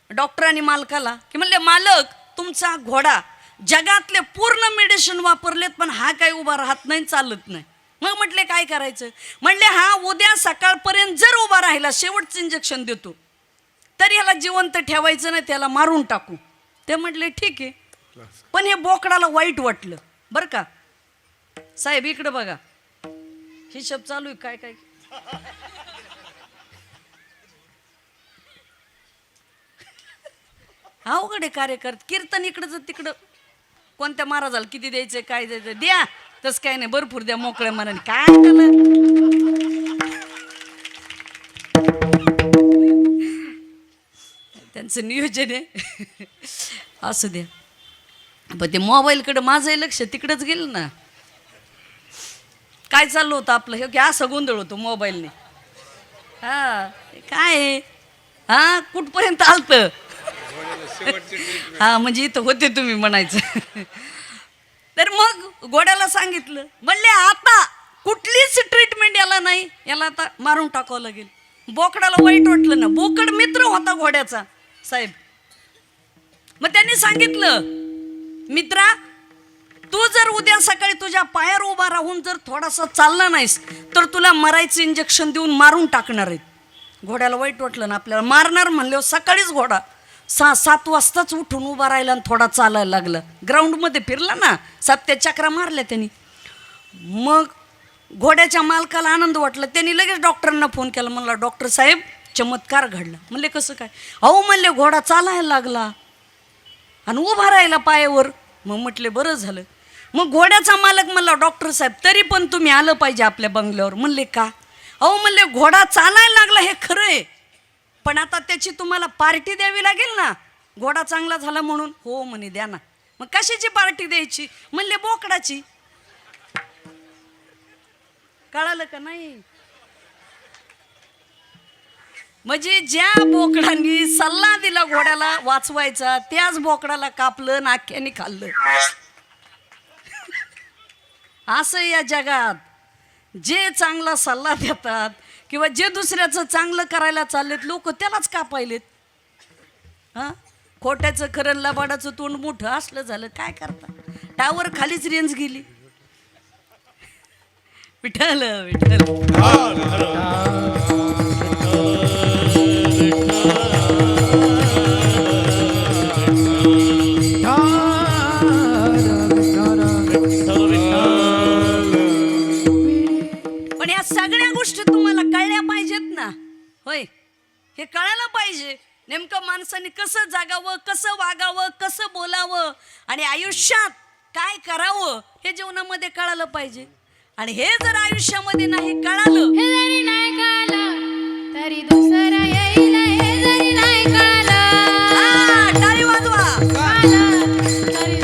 [SPEAKER 4] डॉक्टरांनी मालकाला, की म्हणले मालक तुमचा घोडा जगातले पूर्ण मेडिसिन वापरलेत पण हा काही उभा राहत नाही, चालत नाही. मग म्हटले काय करायचं? म्हणले हा उद्या सकाळपर्यंत जर उभा राहिला, शेवटचं इंजेक्शन देतो, तर याला जिवंत ठेवायचं नाही, त्याला मारून टाकू. ते म्हटले ठीक आहे. पण हे बोकडाला वाईट वाटलं बरं का. साहेब इकडे बघा, हिशोब चालू आहे काय काय. अवघडे कार्यकर्ते कीर्तन इकडं तिकडं, कोणत्या महाराजाला किती द्यायचं काय द्यायचं द्या, तसं काय नाही, भरपूर द्या मोकळ्या मनाने. काय त्याला त्यांचं नियोजन आहे. असू द्या. पण ते मोबाईलकडे माझंही लक्ष तिकडंच गेलं ना. काय चाललं होतं आपलं हे की असं गोंधळ होतो मोबाईलने. हा काय आहे? हा कुठपर्यंत आलतं? हा म्हणजे इथं होते तुम्ही म्हणायचं. तर मग घोड्याला सांगितलं, म्हणले आता कुठलीच ट्रीटमेंट याला नाही, याला आता मारून टाकावं लागेल. बोकडाला वाईट वाटलं ना, बोकड मित्र होता घोड्याचा साहेब. मग त्यांनी सांगितलं मित्रा, तू जर उद्या सकाळी तुझ्या पायावर उभा राहून जर थोडासा चालला नाहीस तर तुला मरायचं इंजेक्शन देऊन मारून टाकणार आहेत. घोड्याला वाईट वाटलं ना, आपल्याला मारणार म्हणल्यावर सकाळीच घोडा 6-7 वाजताच उठून उभा राहिला आणि थोडा चालायला लागला. ग्राउंडमध्ये फिरला ना, 7 चक्रा मारल्या त्यांनी. मग घोड्याच्या मालकाला आनंद वाटला. त्यांनी लगेच डॉक्टरांना फोन केला. म्हणला डॉक्टर साहेब चमत्कार घडला. म्हणले कसं काय? अहो म्हणले घोडा चालायला लागला आणि उभा राहिला पायावर. मग म्हटले बरं झालं. मग घोड्याचा मालक म्हणला डॉक्टर साहेब तरी पण तुम्ही आलं पाहिजे आपल्या बंगल्यावर. म्हणले का? अहो म्हणले घोडा चालायला लागला हे खरं आहे, पण आता त्याची तुम्हाला पार्टी द्यावी लागेल ना, घोडा चांगला झाला म्हणून. हो म्हणे द्या ना. मग कशाची पार्टी द्यायची? म्हणले बोकडाची. कळालं का नाही? म्हणजे ज्या बोकडांनी सल्ला दिला घोड्याला वाचवायचा, त्याच बोकडाला कापलं, नाक्याने खाल्लं. असं या जगात जे चांगला सल्ला देतात किंवा जे दुसऱ्याचं चांगलं करायला चाललेत लोक, त्यालाच कापायलेत. हां, खोट्याचं खरं लबाडाचं तोंड मोठं असलं झालं, काय करता? टावर खालीच रेंज गेली. विठ्ठल विठ्ठल. पण या सगळ्या गोष्टी तुम्हाला कळल्या पाहिजेत ना. होय, हे कळायला पाहिजे नेमकं माणसाने कसं जगावं, कसं वागावं, कसं बोलावं आणि आयुष्यात काय करावं हे जीवनामध्ये कळालं पाहिजे. आणि हे जर आयुष्यामध्ये नाही कळालं,
[SPEAKER 5] हे जरी नाही कळलं तरी दुसरं येईल. हे जरी नाही कळलं
[SPEAKER 4] टाळी वाजवा.
[SPEAKER 5] कळलं तरी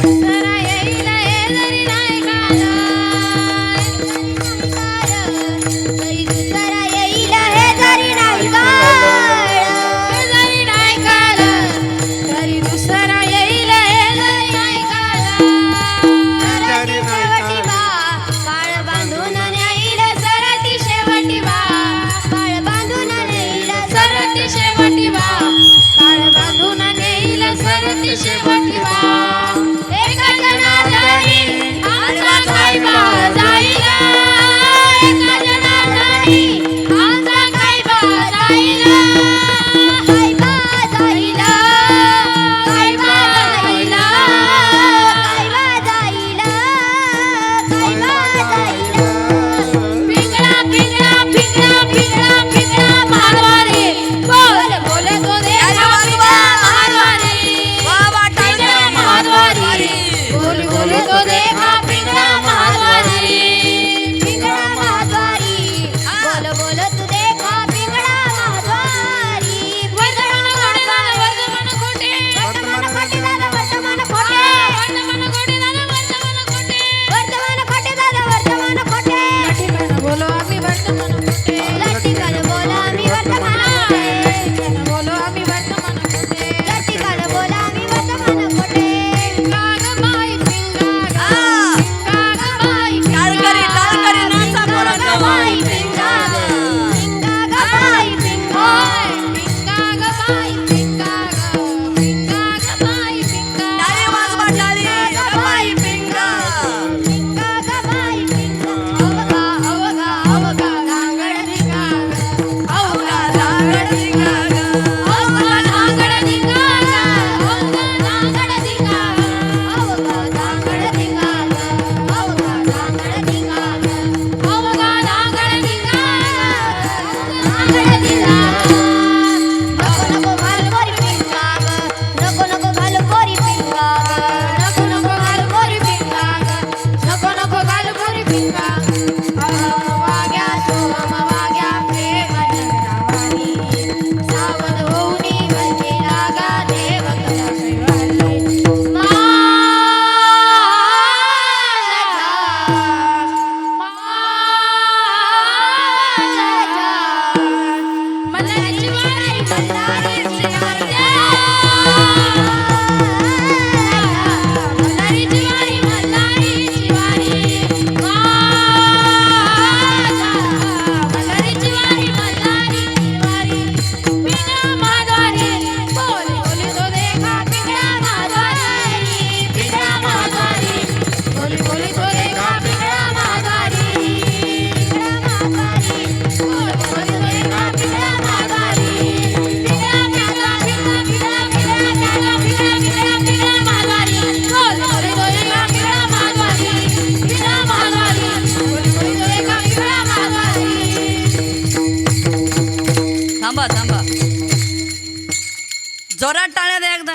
[SPEAKER 4] जोरात टाळ्या द्या एकदा.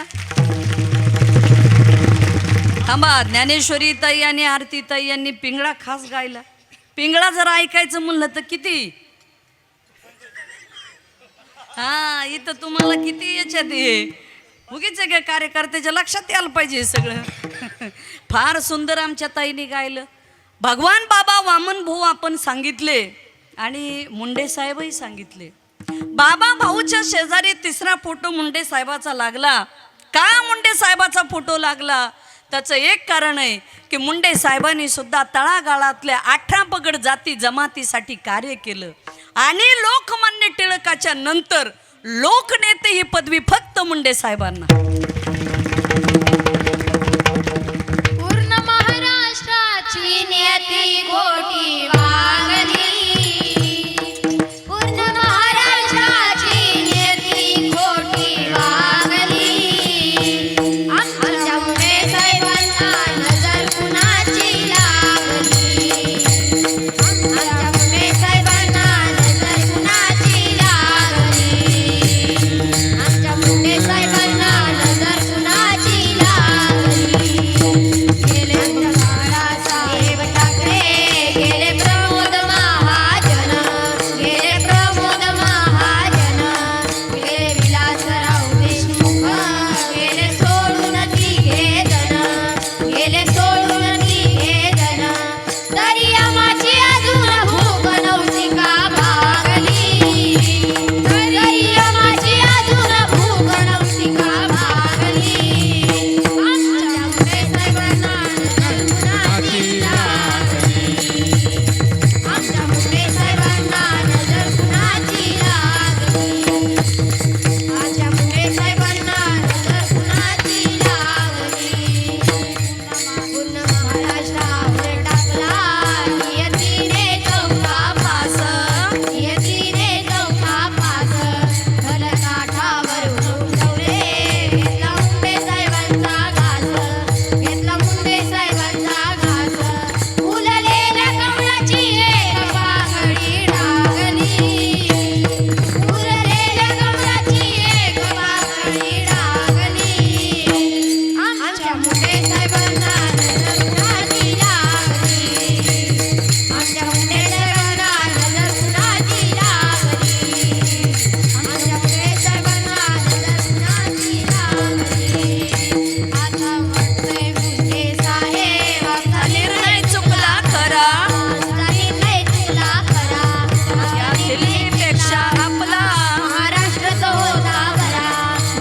[SPEAKER 4] थांबा, ज्ञानेश्वरी ताई आणि आरती ताई यांनी पिंगळा खास गायला. पिंगळा जर ऐकायचं म्हणलं तर किती, हा इथं तुम्हाला किती याच्यात ये उगीच काय कार्यकर्त्याच्या लक्षात यायला पाहिजे हे सगळं. फार सुंदर आमच्या ताईने गायलं. भगवान बाबा वामन भाऊ आपण सांगितले आणि मुंडे साहेबही सांगितले. बाबा भाऊच्या शेजारी तिसरा फोटो मुंडे साहेबाचा लागला. का मुंडे साहेबाचा फोटो लागला? त्याचं एक कारण आहे की मुंडे साहेबांनी सुद्धा तळागाळातल्या 18 पगड जाती जमातीसाठी कार्य केलं आणि लोकमान्य टिळकाच्या नंतर लोकनेते ही पदवी फक्त मुंडे साहेबांना.
[SPEAKER 5] पूर्ण महाराष्ट्राची नियती कोटी वागली, पूर्ण महाराष्ट्राची नियती कोटी वागली. आमच्या मुंडे साहेबांना नजर कुणाची लागली, आमच्या मुंडे साहेबांना नजर कुणाची लागली, आमच्या मुंडे साहेबांना नजर कुणाची लागली. गेले बाळासाहेब ठाकरे, गेले प्रमोद महाजन, गेले प्रमोद महाजन, गेले विलासराव देशमुख, गेले सोडून तिघे जण, गेले सोडून तिघे जण. तरी आम्हाची अजून भूक नव्हती का भागली, तरी आम्हाची अजून भूक नव्हती का भागली. आमच्या मुंडे साहेबांना नजर कुणाची लागली, आमच्या मुंडे साहेबांना नजर कुणाची लागली, आमच्या मुंडे साहेबांना नजर कुणाची लागली. पूर्ण महाराष्ट्रावर टाकला नियतीने चौथा फास, नियतीने चौथा फास. काठावर उडवले, घेतला मुंडे साहेबांचा घास, घेतला मुंडे साहेबांचा घास. फुललेल्या कमळाची एक पाकळी डागली, फुललेल्या कमळाची एक पाकळी डागली. आमच्या मुंडे साहेबांना नजर कुणाची लागली, आमच्या मुंडे साहेबांना नजर कुणाची लागली, आमच्या मुंडे साहेबांना नजर कुणाची लागली. आता म्हणतोय मुंडे साहेब आमचा
[SPEAKER 4] निर्णय चुकला खरा,
[SPEAKER 5] आमचा निर्णय चुकला खरा.
[SPEAKER 4] या दिल्लीपेक्षा आपला
[SPEAKER 5] महाराष्ट्राचा होता बरा,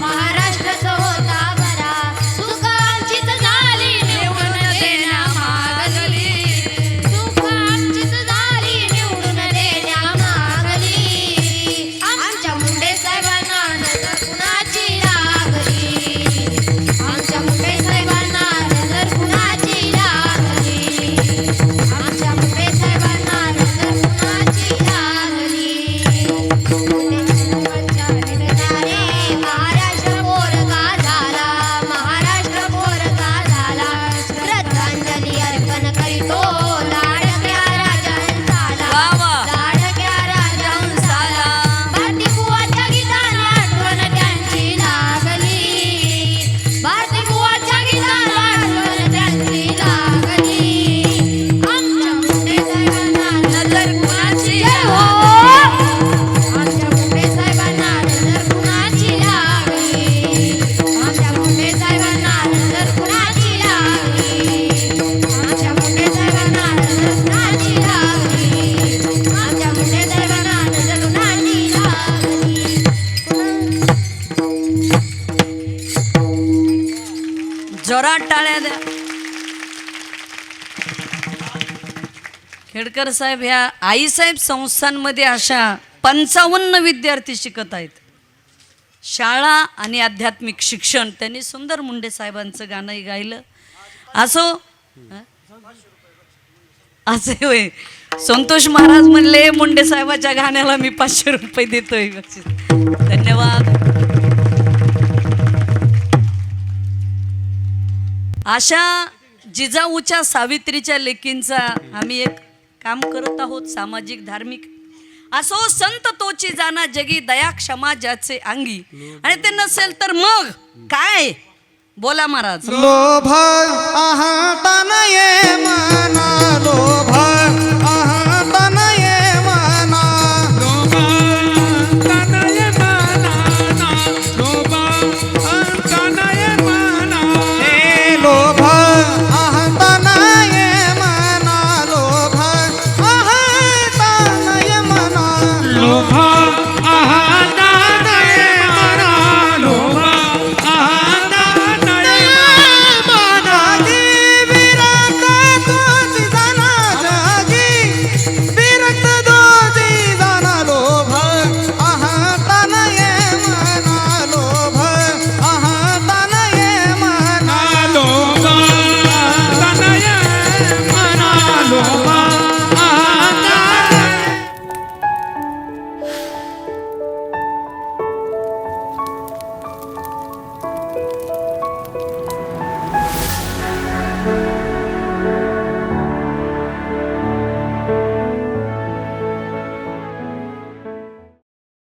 [SPEAKER 5] महाराष्ट्राचा होता बरा. चूक आमचीच झाली निवडून देण्यामागली, चूक आमचीच झाली निवडून देण्यामागली. आमच्या मुंडे साहेबांना नजर कुणाची लागली, आमच्या मुंडे साहेबांना नजर कुणाची लागली, आमच्या मुंडे साहेबांना नजर कुणाची लागली. महाराष्ट्र पोरगा झाला, महाराष्ट्र पोरगा झाला. श्रद्धांजली अर्पण करीतो लाडक्या राजांसाला,
[SPEAKER 4] वा वा.
[SPEAKER 5] लाडक्या राजांसाला. भारती बुवाच्या गीताला आठवण त्यांची लागली, भारती बुवाच्या गीताला आठवण त्यांची लागली. आमच्या मुंडे साहेबांना नजर कुणाची आमच्या मुंडे साहेबांना नजर कुणाची लागली, आमच्या मुंडे साहेबांना नजर कुणाची लागली, आमच्या मुंडे साहेबांना नजर कुणाची लागली, आमच्या मुंडे साहेबांना नजर कुणाची लागली.
[SPEAKER 4] जोरात टाळ्या द्या. खेडकर साहेब ह्या आईसाहेब संस्थांमध्ये अशा 55 विद्यार्थी शिकत आहेत. शाळा आणि आध्यात्मिक शिक्षण. त्यांनी सुंदर मुंडे साहेबांचं गाणंही गायलं. असो असे होय. संतोष महाराज म्हणले मुंडे साहेबाच्या गाण्याला मी 500 रुपये देतोय. धन्यवाद. अशा जिजाऊच्या सावित्रीच्या लेकींचा आम्ही एक काम करत आहोत, सामाजिक धार्मिक. असो संत तोची जाना जगी दया क्षमा ज्याचे अंगी. आणि ते नसेल तर मग काय? बोला महाराज.
[SPEAKER 3] लोभ अहंता नये मना, लोभ अहंता नये मना,
[SPEAKER 1] तनय मना लोभ तनय मना
[SPEAKER 3] हे लोभ अहंता नये मना, लोभ अहंता नये मना,
[SPEAKER 1] लोभ आहादानय मना लोभ आहादानय
[SPEAKER 3] जागी विरत तोची जाना, जागी विरत तोची जाना, लोभ अहंता नये मना, लोभ अहंता नये मना,
[SPEAKER 1] लोभ तनय मना लोभ